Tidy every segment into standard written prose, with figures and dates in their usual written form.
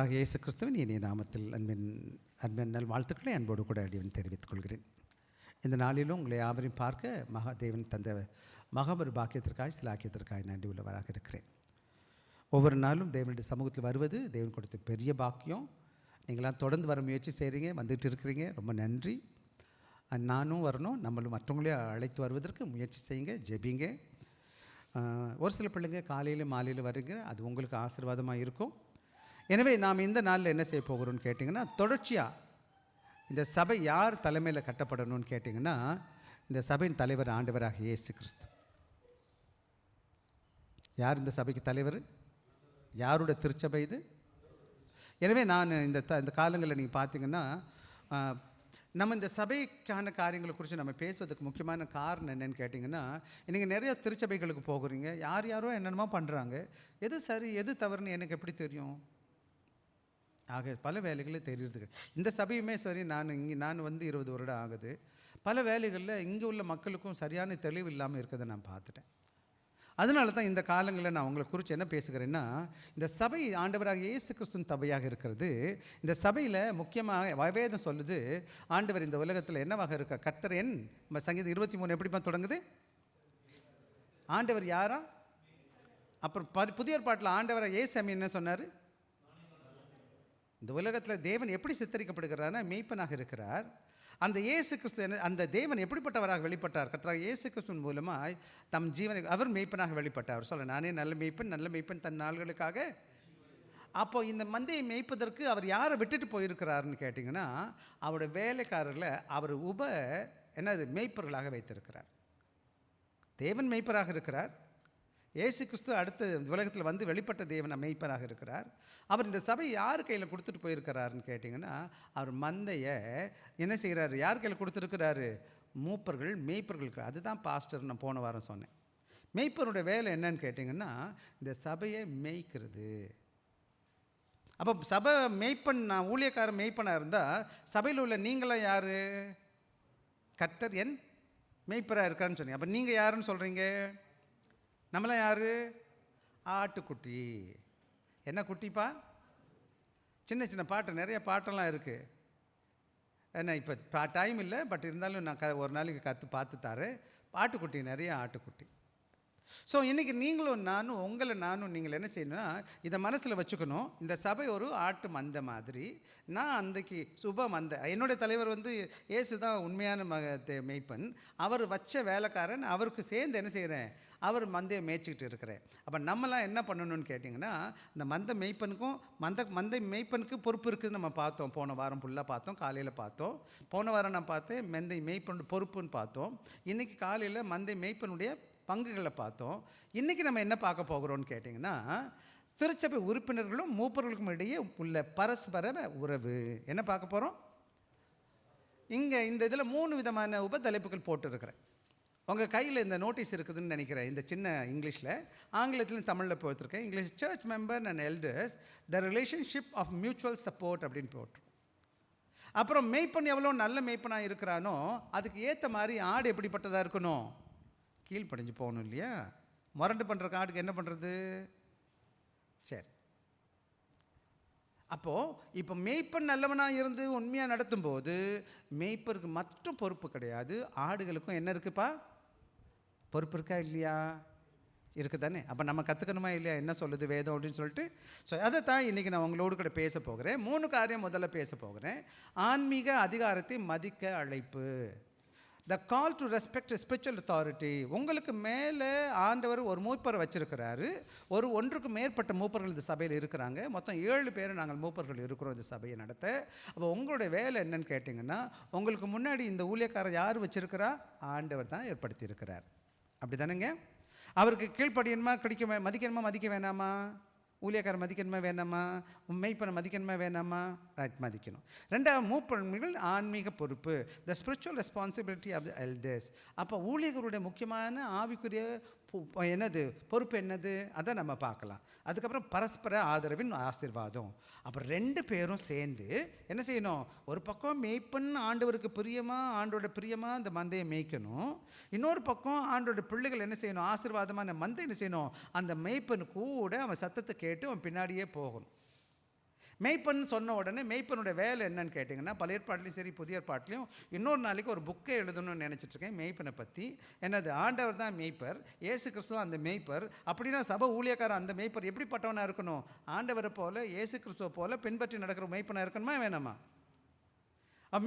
இயேசு கிறிஸ்துவின் இனிய நாமத்தில் அன்பின் நல் வாழ்த்துக்களை அன்போடு கூட அடியவன் தெரிவித்துக் கொள்கிறேன். இந்த நாளிலும் உங்களை யாவரையும் பார்க்க தேவன் தந்த மகாபெரு பாக்கியத்திற்காய் சிலாக்கியத்திற்காய் நன்றி உள்ளவராக இருக்கிறேன். ஒவ்வொரு நாளும் தேவனுடைய சமூகத்தில் வருவது தேவன் கொடுத்த பெரிய பாக்கியம். நீங்களாம் தொடர்ந்து வர முயற்சி செய்கிறீங்க, வந்துட்டு இருக்கிறீங்க, ரொம்ப நன்றி. நானும் வரணும், நம்மளும் மற்றவங்களையும் அழைத்து வருவதற்கு முயற்சி செய்யுங்க, ஜெபிங்க. ஒரு சில பிள்ளைங்க காலையில் மாலையில் வர்றீங்க, அது உங்களுக்கு ஆசீர்வாதமாக இருக்கும். எனவே நாம் இந்த நாளில் என்ன செய்ய போகிறோம்னு கேட்டிங்கன்னா, தொடர்ச்சியாக இந்த சபை யார் தலைமையில் கட்டப்படணும்னு கேட்டிங்கன்னா, இந்த சபையின் தலைவர் ஆண்டவராக இயேசு கிறிஸ்து. யார் இந்த சபைக்கு தலைவர்? யாருடைய திருச்சபை இது? எனவே நான் இந்த காலங்களில் நீங்கள் பார்த்தீங்கன்னா, நம்ம இந்த சபைக்கான காரியங்களை குறித்து நம்ம பேசுவதற்கு முக்கியமான காரணம் என்னென்னு கேட்டிங்கன்னா, நீங்கள் நிறைய திருச்சபைகளுக்கு போகிறீங்க, யாரோ என்னென்னமோ பண்ணுறாங்க. எது சரி எது தவறுன்னு எனக்கு எப்படி தெரியும்? ஆக பல வேலைகளே தெரியுது. இந்த சபையுமே சரி, நான் வந்து 20 வருடம் ஆகுது. பல வேலைகளில் இங்கே உள்ள மக்களுக்கும் சரியான தெளிவு இல்லாமல் இருக்கிறத நான் பார்த்துட்டேன். அதனால தான் இந்த காலங்களில் நான் உங்களை குறித்து என்ன பேசுகிறேன்னா, இந்த சபை ஆண்டவராக இயேசு கிறிஸ்துவின் சபையாக இருக்கிறது. இந்த சபையில் முக்கியமாக வேதம் சொல்லுது, ஆண்டவர் இந்த உலகத்தில் என்னவாக இருக்கார்? கர்த்தர் என் சங்கீதம் 23 எப்படிப்பா தொடங்குது? ஆண்டவர் யாரா? அப்புறம் புதிய ஏற்பாட்டில் ஆண்டவராக இயேசு என்ன சொன்னார்? இந்த உலகத்தில் தேவன் எப்படி சித்தரிக்கப்படுகிறார்னா மெய்ப்பனாக இருக்கிறார். அந்த இயேசு கிறிஸ்து அந்த தேவன் எப்படிப்பட்டவராக வெளிப்பட்டார்? கர்த்தராகிய இயேசு கிறிஸ்துவின் மூலமாக தம் ஜீவனை அவர் மெய்ப்பனாக வெளிப்பட்டார். சொல்ல நானே நல்ல மெய்ப்பன் தன் நாள்களுக்காக. அப்போ இந்த மந்தையை மேய்ப்பதற்கு அவர் யாரை விட்டுட்டு போயிருக்கிறாருன்னு கேட்டிங்கன்னா, அவருடைய வேலைக்காரர்களை அவர் மெய்ப்பர்களாக வைத்திருக்கிறார். தேவன் மெய்ப்பராக இருக்கிறார். இயேசு கிறிஸ்து அடுத்த உலகத்தில் வந்து வெளிப்பட்ட தேவன் மெய்ப்பராக இருக்கிறார். அவர் இந்த சபை யார் கையில் கொடுத்துட்டு போயிருக்கிறாருன்னு கேட்டிங்கன்னா, அவர் மந்தையை என்ன செய்கிறாரு? யார் கையில் கொடுத்துருக்கிறாரு? மூப்பர்கள், மெய்ப்பர்களுக்கு. அதுதான் பாஸ்டர் நான் போன வாரம் சொன்னேன். மெய்ப்பருடைய வேலை என்னன்னு கேட்டிங்கன்னா, இந்த சபையை மேய்க்கிறது. அப்போ சபை மெய்ப்பன், நான் ஊழியக்காரன் மெய்ப்பனாக இருந்தால் சபையில் உள்ள நீங்களாம் யார்? கர்த்தர் என் மெய்ப்பராக இருக்காருன்னு சொன்னீங்க. அப்போ நீங்கள் யாருன்னு சொல்கிறீங்க? நம்மளாம் யார்? ஆட்டுக்குட்டி. என்ன குட்டிப்பா? சின்ன சின்ன பாட்டு, நிறைய பாட்டெல்லாம் இருக்குது. ஏன்னா இப்போ டைம் இல்லை, பட் இருந்தாலும் நான் ஒரு நாளைக்கு பார்த்து தரேன். ஆட்டுக்குட்டி, நிறைய ஆட்டுக்குட்டி. ஸோ இன்றைக்கி நீங்களும் நானும் நீங்கள் என்ன செய்யணும்னா, இதை மனசில் வச்சுக்கணும். இந்த சபை ஒரு ஆட்டு மந்தை மாதிரி. நான் அன்றைக்கு சுப மந்தை. என்னுடைய தலைவர் வந்து இயேசு தான் உண்மையான மெய்ப்பன். அவர் வச்ச வேலைக்காரன். அவருக்கு சேர்ந்து என்ன செய்கிறேன்? அவர் மந்தையை மேய்ச்சிக்கிட்டு இருக்கிறேன். அப்போ நம்மளாம் என்ன பண்ணணும்னு கேட்டிங்கன்னா, இந்த மந்தை மெய்ப்பனுக்கும் மந்தை மெய்ப்பனுக்கு பொறுப்பு இருக்குதுன்னு நம்ம பார்த்தோம். போன வாரம் ஃபுல்லாக பார்த்தோம், காலையில் பார்த்தோம். போன வாரம் நான் பார்த்தேன் மந்தை மெய்ப்பனுடைய பொறுப்புன்னு பார்த்தோம். இன்றைக்கி காலையில் மந்தை மெய்ப்பனுடைய பங்குகளை பார்த்தோம். இன்றைக்கி நம்ம என்ன பார்க்க போகிறோம்னு கேட்டிங்கன்னா, திருச்சபை உறுப்பினர்களும் மூப்பர்களுக்கும் இடையே உள்ள பரஸ்பர உறவு என்ன பார்க்க போகிறோம். இங்கே இந்த இதில் 3 விதமான உபதலைப்புகள் போட்டுருக்கிறேன். உங்கள் கையில் இந்த நோட்டீஸ் இருக்குதுன்னு நினைக்கிறேன். இந்த சின்ன இங்கிலீஷில், ஆங்கிலத்திலும் தமிழில் போட்டிருக்கேன். English church member and elders the relationship of mutual support அப்படின்னு போட்டிருக்கோம். அப்புறம் மெய்ப்பன் எவ்வளோ நல்ல மெய்ப்பனாக இருக்கிறானோ அதுக்கு ஏற்ற மாதிரி ஆடு எப்படிப்பட்டதாக இருக்கணும்? கீழ்ப்படிஞ்சு போகணும் இல்லையா? முரண்டு பண்ணுற காட்டுக்கு என்ன பண்ணுறது? சரி, அப்போது இப்போ மெய்ப்பன் நல்லவனாக இருந்து உண்மையாக நடத்தும்போது மெய்ப்பருக்கு மட்டும் பொறுப்பு கிடையாது, ஆடுகளுக்கும் என்ன இருக்குப்பா? பொறுப்பு இருக்கா இல்லையா? இருக்குது தானே? அப்போ நம்ம கற்றுக்கணுமா இல்லையா என்ன சொல்லுது வேதம் அப்படின்னு சொல்லிட்டு. ஸோ அதை தான் இன்றைக்கி நான் உங்களோடு கூட பேச போகிறேன். 3 காரியம் முதல்ல பேச போகிறேன். ஆன்மீக அதிகாரத்தை மதிக்க அழைப்பு. The call to respect spiritual authority. உங்களுக்கு மேலே ஆண்டவர் ஒரு மூப்பரை வச்சுருக்கிறாரு. ஒன்றுக்கு மேற்பட்ட மூப்பர்கள் இந்த சபையில் இருக்கிறாங்க. மொத்தம் 7 பேர் நாங்கள் மூப்பர்கள் இருக்கிறோம் இந்த சபையை நடத்த. அப்போ உங்களுடைய வேலை என்னன்னு கேட்டிங்கன்னா, உங்களுக்கு முன்னாடி இந்த ஊழியக்காரர் யார் வச்சுருக்கிறா? ஆண்டவர் தான் ஏற்படுத்தியிருக்கிறார். அப்படி தானேங்க? அவருக்கு கீழ்ப்படியணுமா, மதிக்கணுமா, மதிக்க வேணாமா? ஊழியக்காரர் மதிக்கணுமா வேணாமா? மெய்ப்பனை மதிக்கணுமா வேணாமா? ரைட், மதிக்கணும். 2வது மூப்பர்கள் ஆன்மீக பொறுப்பு, the spiritual responsibility of the elders. அப்போ ஊழியர்களுடைய முக்கியமான ஆவிக்குரிய என்னது பொறுப்பு என்னது? அதை நம்ம பார்க்கலாம். அதுக்கப்புறம் பரஸ்பர ஆதரவின் ஆசீர்வாதம். அப்புறம் 2 பேரும் சேர்ந்து என்ன செய்யணும்? ஒரு பக்கம் மேய்ப்பன் ஆண்டவருக்கு பிரியமாக, ஆண்டோட பிரியமாக அந்த மந்தையை மேய்க்கணும். இன்னொரு பக்கம் ஆண்டோட பிள்ளைகள் என்ன செய்யணும்? ஆசீர்வாதமான மந்தை என்ன செய்யணும்? அந்த மேய்ப்பன் கூட அவன் சத்தத்தை கேட்டு அவன் பின்னாடியே போகணும். மெய்ப்பன் சொன்ன உடனே மெய்ப்பனுடைய வேலை என்னன்னு கேட்டிங்கன்னா, பழைய ஏற்பாட்லையும் சரி புதிய ஏற்பாட்லையும் இன்னொரு நாளைக்கு ஒரு புக்கை எழுதணும்னு நினச்சிட்ருக்கேன் மெய்ப்பனை பற்றி. என்னது, ஆண்டவர் தான் மெய்ப்பர், இயேசு கிறிஸ்துவ அந்த மெய்ப்பர். அப்படின்னா சபை ஊழியக்காரன் அந்த மெய்ப்பர் எப்படிப்பட்டவனாக இருக்கணும்? ஆண்டவரை போல் இயேசு கிறிஸ்துவை போல் பின்பற்றி நடக்கிற மெய்ப்பனாக இருக்கணுமா வேணாமா?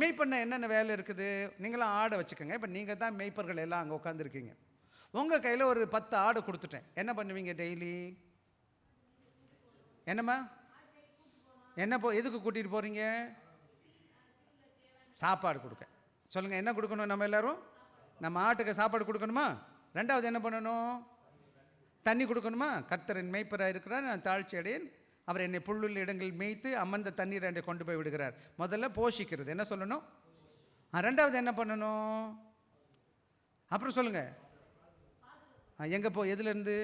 மெய்ப்பண்ண என்னென்ன வேலை இருக்குது? நீங்களாம் ஆடை வச்சுக்கோங்க. இப்போ நீங்கள் தான் மெய்ப்பர்கள் எல்லாம் அங்கே உட்காந்துருக்கீங்க. உங்கள் கையில் ஒரு 10 ஆடை கொடுத்துட்டேன். என்ன பண்ணுவீங்க டெய்லி? என்னம்மா என்ன எதுக்கு கூட்டிகிட்டு போகிறீங்க? சாப்பாடு கொடுக்க. சொல்லுங்கள், என்ன கொடுக்கணும்? நம்ம எல்லோரும் நம்ம ஆட்டுக்கு சாப்பாடு கொடுக்கணுமா? ரெண்டாவது என்ன பண்ணணும்? தண்ணி கொடுக்கணுமா? கர்த்தர் என் மேய்ப்பராக இருக்கிறார், நான் தாழ்ச்சி அடையேன், அவர் என்னை புல்லுள்ள இடங்கள் மேய்த்து அமர்ந்த தண்ணீர் என்னை கொண்டு போய் விடுகிறார். முதல்ல போஷிக்கிறது என்ன சொல்லணும்? ரெண்டாவது என்ன பண்ணணும்? அப்புறம் சொல்லுங்கள். எங்கே எதுலேருந்து?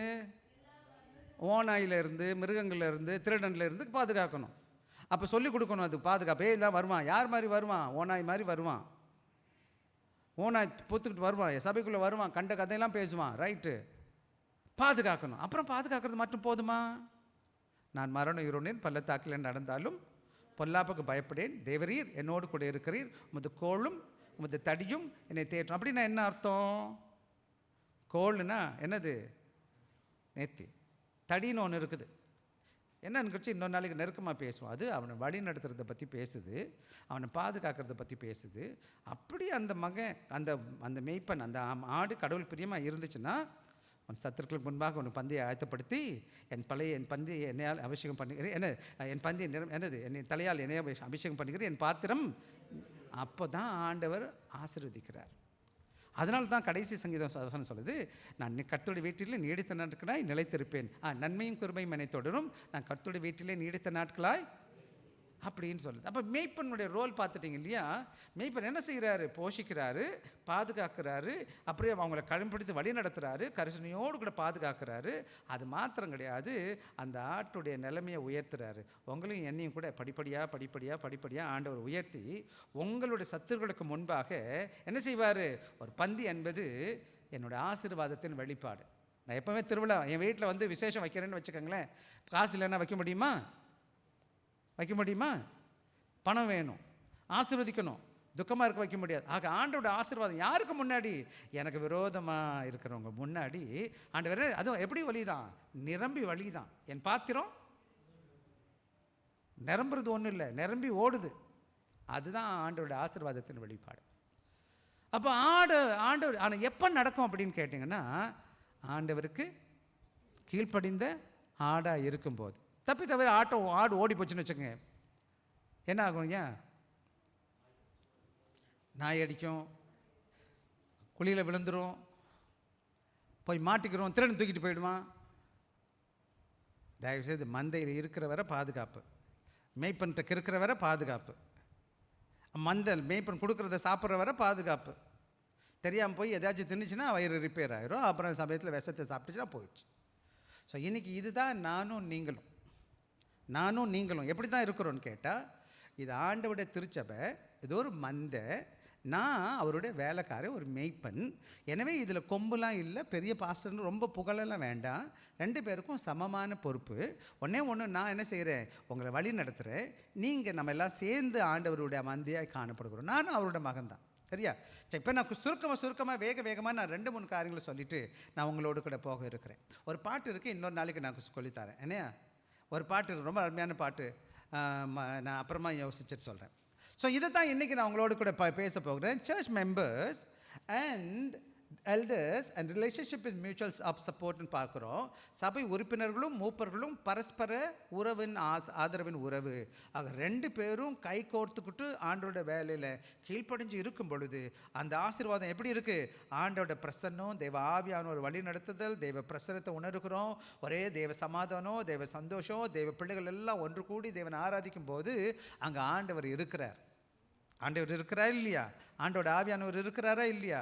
ஓநாயிலேருந்து, மிருகங்கள்லேருந்து, திருடன்லேருந்து பாதுகாக்கணும். அப்போ சொல்லிக் கொடுக்கணும். அது பாதுகாப்பே இல்லை. வருவான், யார் மாதிரி வருவான்? ஓநாய் மாதிரி வருவான். ஓநாய் பொத்துக்கிட்டு வருவான், சபைக்குள்ளே வருவான், கண்ட கதையெல்லாம் பேசுவான். ரைட்டு, பாதுகாக்கணும். அப்புறம் பாதுகாக்கிறது மட்டும் போதுமா? நான் மரணம் இருந்தேன், பள்ளத்தாக்கில் நடந்தாலும் பொல்லாப்புக்கு பயப்படேன், தேவரீர் என்னோடு கூட இருக்கிறீர், உமது கோளும் உமது தடியும் என்னை தேற்றும். அப்படின்னா என்ன அர்த்தம்? கோள்னா என்னது? நேத்தி. தடின்னு ஒன்று இருக்குது. என்னன்னு கட்சி இன்னொரு நாளைக்கு நெருக்கமாக பேசுவோம். அது அவனை வழி நடத்துறதை பற்றி பேசுது, அவனை பாதுகாக்கிறத பற்றி பேசுது. அப்படி அந்த மகன், அந்த அந்த மெய்ப்பன், அந்த ஆடு கடவுள் பிரியமாக இருந்துச்சுன்னா, உன் சத்துருக்களுக்கு முன்பாக உன் பந்தியை ஆயத்தப்படுத்தி என் பந்தியை என்னையால் அபிஷேகம் பண்ணுகிறேன், என்ன என் பந்தியை என்னது என் தலையால் என்னைய அபிஷேகம் பண்ணுகிறேன், என் பாத்திரம். அப்போ தான் ஆண்டவர் ஆசீர்வதிக்கிறார். அதனால தான் கடைசி சங்கீதம் சொல்லுது, நான் கர்த்தருடைய வீட்டிலே நீடித்த நாட்களாய் நிலைத்திருப்பேன், நன்மையும் கிருபையும் என்னை தொடரும், நான் கர்த்தருடைய வீட்டிலே நீடித்த நாட்களாய் அப்படின்னு சொல்லுது. அப்போ மேய்ப்பனுடைய ரோல் பார்த்துட்டிங்க இல்லையா? மேய்ப்பன் என்ன செய்கிறாரு? போஷிக்கிறாரு, பாதுகாக்கிறாரு, அப்படியே அவங்கள கழும்பிடித்து வழி நடத்துகிறாரு, கரிசனையோடு கூட பாதுகாக்கிறாரு. அது மாத்திரம் கிடையாது, அந்த ஆட்டுடைய நிலைமையை உயர்த்துறாரு. உங்களையும் என்னையும் கூட படிப்படியாக ஆண்டவர் உயர்த்தி உங்களுடைய சத்துருக்களுக்கு முன்பாக என்ன செய்வார்? ஒரு பந்தி என்பது என்னுடைய ஆசீர்வாதத்தின் வெளிப்பாடு. நான் எப்போவுமே திருவிழா என் வீட்டில் வந்து விசேஷம் வைக்கிறேன்னு வச்சுக்கோங்களேன், காசு இல்லைன்னா வைக்க முடியுமா? பணம் வேணும், ஆசீர்வதிக்கணும், துக்கமாக இருக்க வைக்க முடியாது. ஆக ஆண்டோட ஆசீர்வாதம் யாருக்கு முன்னாடி? எனக்கு விரோதமாக இருக்கிறவங்க முன்னாடி ஆண்டவர். அதுவும் எப்படி வழிதான்? நிரம்பி வழிதான். என் பாத்திரம் நிரம்புறது ஒன்றும் இல்லை, நிரம்பி ஓடுது. அதுதான் ஆண்டோட ஆசீர்வாதத்தின் வெளிப்பாடு. அப்போ ஆண்டவர் ஆனால் எப்போ நடக்கும் அப்படின்னு கேட்டிங்கன்னா, ஆண்டவருக்கு கீழ்ப்படிந்த ஆடாக இருக்கும்போது. தவிர ஆடு ஓடி போச்சுன்னு வச்சுக்கோங்க, என்ன ஆகும்? ஏன் நாய் அடிக்கும், குழியில் விழுந்துடும், போய் மாட்டிக்கிறோம், திருடன் தூக்கிட்டு போயிடுவான். தயவுசெய்து மந்தையில் இருக்கிற வரை பாதுகாப்பு, மேய்ப்பன்கிட்ட இருக்கிற வரை பாதுகாப்பு, மேய்ப்பன் கொடுக்குறத சாப்பிட்ற வரை பாதுகாப்பு. தெரியாமல் போய் எதாச்சும் தின்னுச்சுன்னா வயிறு ரிப்பேர் ஆகிரும், அப்புறம் சமயத்தில் விஷத்தை சாப்பிட்டுச்சுன்னா போயிடுச்சு. ஸோ இன்றைக்கி இதுதான் நானும் நீங்களும் எப்படி தான் இருக்கிறோன்னு கேட்டால், இது ஆண்டவருடைய திருச்சபை, இது ஒரு மந்தை, நான் அவருடைய வேலைக்காரன், ஒரு மேய்ப்பன். எனவே இதில் கொம்புலாம் இல்லை, பெரிய பாஸ்டர்னு ரொம்ப புகழெல்லாம் வேண்டாம். 2 பேருக்கும் சமமான பொறுப்பு. ஒன்று நான் என்ன செய்கிறேன்? உங்களை வழி நடத்துகிறேன். நீங்கள் நம்ம எல்லாம் சேர்ந்து ஆண்டவருடைய மந்தையாக காணப்படுகிறோம். நானும் அவருடைய மகன் தான். சரியா? சரி, இப்போ நான் சுருக்கமாக வேகமாக நான் 2-3 காரியங்களை சொல்லிவிட்டு நான் உங்களோடு கூட போக இருக்கிறேன். ஒரு பாட்டு இருக்குது, இன்னொரு நாளைக்கு நான் சொல்லித்தரேன். என்னையா ஒரு பாட்டு, ரொம்ப அருமையான பாட்டு, நான் அப்புறமா யோசிச்சுட்டு சொல்கிறேன். ஸோ இதை தான் இன்றைக்கி நான் உங்களோடு கூட பேச போகிறேன். Church members and elders and relationship is mutuals of சப்போர்ட்னு பார்க்குறோம். சபை உறுப்பினர்களும் மூப்பர்களும் பரஸ்பர உறவின் ஆதரவின் உறவு. ஆக 2 பேரும் கை கோர்த்துக்கிட்டு ஆண்டோட வேலையில் கீழ்ப்படிஞ்சு இருக்கும் பொழுது அந்த ஆசீர்வாதம் எப்படி இருக்குது? ஆண்டோட பிரசன்னம், தேவ ஆவியான ஒரு வழி நடத்துதல், தேவ பிரசனத்தை உணர்கிறோம். ஒரே தேவ சமாதானம், தேவ சந்தோஷம், தேவ பிள்ளைகள் எல்லாம் ஒன்று கூடி தேவனை ஆராதிக்கும் போது அங்கே ஆண்டவர் இருக்கிறார். இல்லையா? ஆண்டோட ஆவியானவர் இருக்கிறாரா இல்லையா?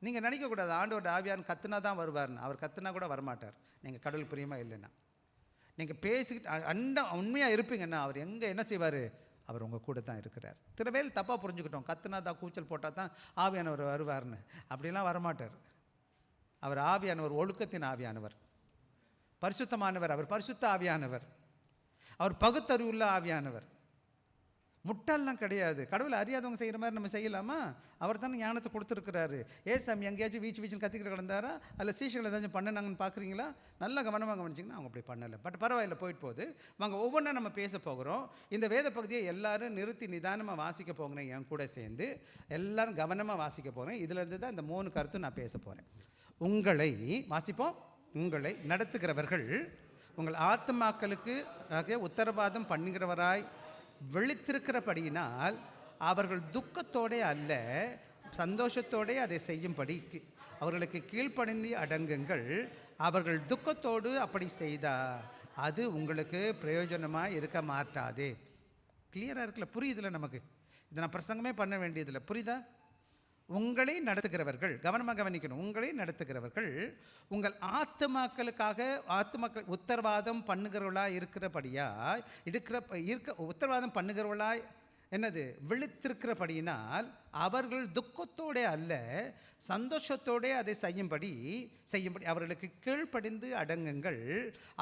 நீங்கள் நினைக்கக்கூடாது ஆண்டோட ஆவியான் கத்துனா தான் வருவார்னு. அவர் கத்துனா கூட வரமாட்டார் நீங்கள் கடவுள் பிரியமாக இல்லைன்னா. நீங்கள் பேசிக்கிட்டு உண்மையாக இருப்பீங்கன்னா அவர் எங்கே என்ன செய்வார்? அவர் உங்கள் கூட தான் இருக்கிறார். சில வேலை தப்பாக புரிஞ்சுக்கிட்டோம், கத்துனா தான் கூச்சல் போட்டால் தான் ஆவியானவர் வருவார்னு. அப்படிலாம் வரமாட்டார். அவர் ஆவியானவர், ஒழுக்கத்தின் ஆவியானவர், பரிசுத்தமானவர், அவர் பரிசுத்த ஆவியானவர். அவர் பகுத்தறிவுள்ள ஆவியானவர், முட்டாள்லாம் கிடையாது. கடவுளை அறியாதவங்க செய்கிற மாதிரி நம்ம செய்யலாமா? அவர் தானே ஞானத்தை கொடுத்துருக்கிறாரு. சாமி எங்கேயாச்சும் வீச்சுன்னு கத்திக்கிட்டு கிடந்தாரா? அதில் சீஷர்கள் ஏதாச்சும் பண்ணினாங்கன்னு பார்க்குறீங்களா? நல்லா கவனமாக கவனிச்சிங்கன்னா அவங்க அப்படி பண்ணலை. பட் பரவாயில்ல, போயிட்டு போகுது. வாங்க ஒவ்வொன்றா நம்ம பேச போகிறோம். இந்த வேத பகுதியை எல்லாரும் நிறுத்தி நிதானமாக வாசிக்க போகிறேன். என் கூட சேர்ந்து எல்லாரும் கவனமாக வாசிக்க போகிறேன். இதிலிருந்து தான் இந்த 3 கருத்து நான் பேச போகிறேன். உங்களை வாசிப்போம். உங்களை நடத்துகிறவர்கள் உங்கள் ஆத்துமாக்களுக்கு உத்தரவாதம் பண்ணுகிறவராய் விழித்திருக்கிறபடியினால் அவர்கள் துக்கத்தோடே அல்ல, சந்தோஷத்தோடே அதை செய்யும்படி அவர்களுக்கு கீழ்ப்படிந்து அடங்குங்கள். அவர்கள் துக்கத்தோடு அப்படி செய்தால் அது உங்களுக்கு பிரயோஜனமாக இருக்க மாட்டாது. கிளியராக இருக்குல்ல? புரியுதில்ல? நமக்கு இதை நான் பிரசங்கமே பண்ண வேண்டியதில்லை. புரியுதா? உங்களை நடத்துகிறவர்கள், கவனமாக கவனிக்கணும், உங்களை நடத்துகிறவர்கள் உங்கள் ஆத்துமாக்களுக்காக உத்தரவாதம் பண்ணுகிறவர்களாக இருக்கிறபடியாய் உத்தரவாதம் பண்ணுகிறவர்களாய் என்னது விழித்திருக்கிறபடியினால் அவர்கள் துக்கத்தோடே அல்ல, சந்தோஷத்தோடே அதை செய்யும்படி அவர்களுக்கு கீழ்ப்படிந்து அடங்குங்கள்.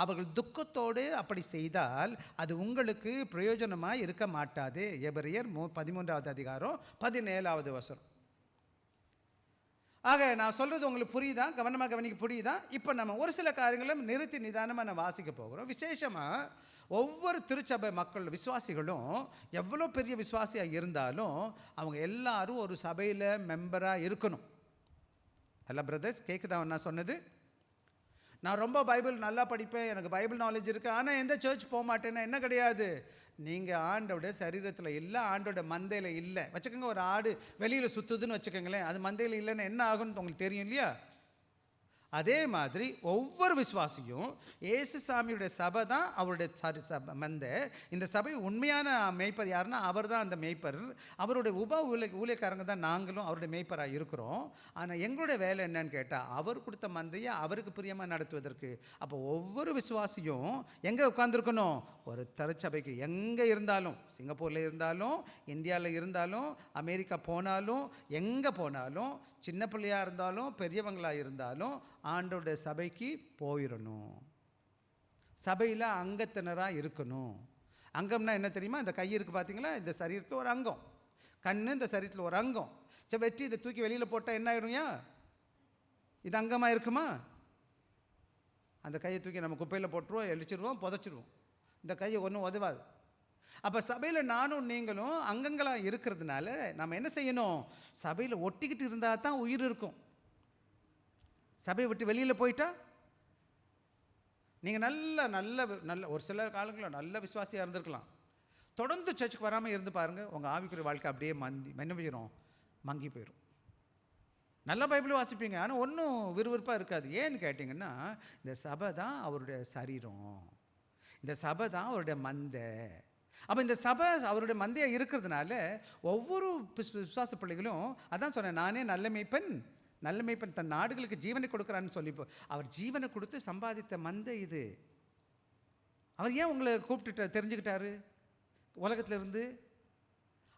அவர்கள் துக்கத்தோடு அப்படி செய்தால் அது உங்களுக்கு பிரயோஜனமாக இருக்க மாட்டாது. எபிரேயர் 13வது அதிகாரம் 17வது வசனம். ஆக நான் சொல்கிறது உங்களுக்கு புரியுதா? கவனமாக கவனிக்க புரியுதா? இப்போ நம்ம ஒரு சில காரியங்களும் நிறுத்தி நிதானமாக நம்ம வாசிக்க போகிறோம். விசேஷமாக ஒவ்வொரு திருச்சபை மக்கள் விசுவாசிகளும் எவ்வளோ பெரிய விசுவாசியாக இருந்தாலும் அவங்க எல்லாரும் ஒரு சபையில் மெம்பராக இருக்கணும். அல்ல பிரதர்ஸ், கேட்குதா நான் சொன்னது? நான் ரொம்ப பைபிள் நல்லா படிப்பேன், எனக்கு பைபிள் நாலேஜ் இருக்குது, ஆனால் எந்த சர்ச் போக மாட்டேன்னா என்ன கிடையாது? நீங்கள் ஆண்டோட சரீரத்தில் இல்லை, ஆண்டோட மந்தையில் இல்லை. வச்சுக்கோங்க, ஒரு ஆடு வெளியில் சுற்றுதுன்னு வச்சுக்கோங்களேன், அது மந்தையில் இல்லைன்னு என்ன ஆகுன்னு உங்களுக்கு தெரியும் இல்லையா? அதே மாதிரி ஒவ்வொரு விசுவாசியும் இயேசு சாமியுடைய சபை தான் அவருடைய மந்தை. இந்த சபை உண்மையான மேய்ப்பர் யாருன்னா அவர் தான் அந்த மேய்ப்பர். அவருடைய ஊழியக்காரங்க தான் நாங்களும் அவருடைய மேய்ப்பராக இருக்கிறோம். ஆனால் எங்களுடைய வேலை என்னன்னு கேட்டால் அவர் கொடுத்த மந்தையை அவருக்கு பிரியமாக நடத்துவதற்கு. அப்போ ஒவ்வொரு விசுவாசியும் எங்கே உட்காந்துருக்கணும்? ஒரு திருச்சபைக்கு எங்கே இருந்தாலும், சிங்கப்பூரில் இருந்தாலும், இந்தியாவில் இருந்தாலும், அமெரிக்கா போனாலும், எங்கே போனாலும், சின்ன பிள்ளையாக இருந்தாலும் பெரியவங்களாக இருந்தாலும் ஆண்டோட சபைக்கு போயிடணும். சபையில் அங்கத்தினராக இருக்கணும். அங்கம்னா என்ன தெரியுமா? இந்த கை இருக்குது பார்த்தீங்களா? இந்த சரீரத்தில் ஒரு அங்கம். கண்ணு இந்த சரீரத்தில் ஒரு அங்கம். சரி, வெட்டி இதை தூக்கி வெளியில் போட்டால் என்ன ஆயிடும்யா? இது அங்கமாக இருக்குமா? அந்த கையை தூக்கி நம்ம குப்பையில் போட்டுருவோம், எழிச்சிருவோம், புதைச்சிருவோம். இந்த கையை ஒன்றும் உதவாது. அப்போ சபையில் நானும் நீங்களும் அங்கங்களாக இருக்கிறதுனால நம்ம என்ன செய்யணும்? சபையில் ஒட்டிக்கிட்டு இருந்தால் தான் உயிர் இருக்கும். சபையை விட்டு வெளியில் போயிட்டா நீங்கள் நல்ல ஒரு சில காலங்களில் நல்ல விசுவாசியாக இருந்திருக்கலாம். தொடர்ந்து சர்ச்சுக்கு வராமல் இருந்து பாருங்கள், உங்கள் ஆவிக்குரிய வாழ்க்கை அப்படியே என்ன போயிடும்? மங்கி போயிடும். நல்ல பைபிள் வாசிப்பீங்க, ஆனால் ஒன்றும் விறுவிறுப்பாக இருக்காது. ஏன்னு கேட்டிங்கன்னா இந்த சபை தான் அவருடைய சரீரம், இந்த சபை தான் அவருடைய மந்தை. அப்போ இந்த சபை அவருடைய மந்தையாக இருக்கிறதுனால ஒவ்வொரு விசுவாச பிள்ளைகளும் அதான் சொன்னேன், நானே நல்ல மேய்ப்பன் தன் நாடுகளுக்கு ஜீவனை கொடுக்குறான்னு சொல்லி, அவர் ஜீவனை கொடுத்து சம்பாதித்த மந்தை இது. அவர் ஏன் உங்களை கூப்பிட்டு தெரிஞ்சுக்கிட்டாரு? உலகத்தில் இருந்து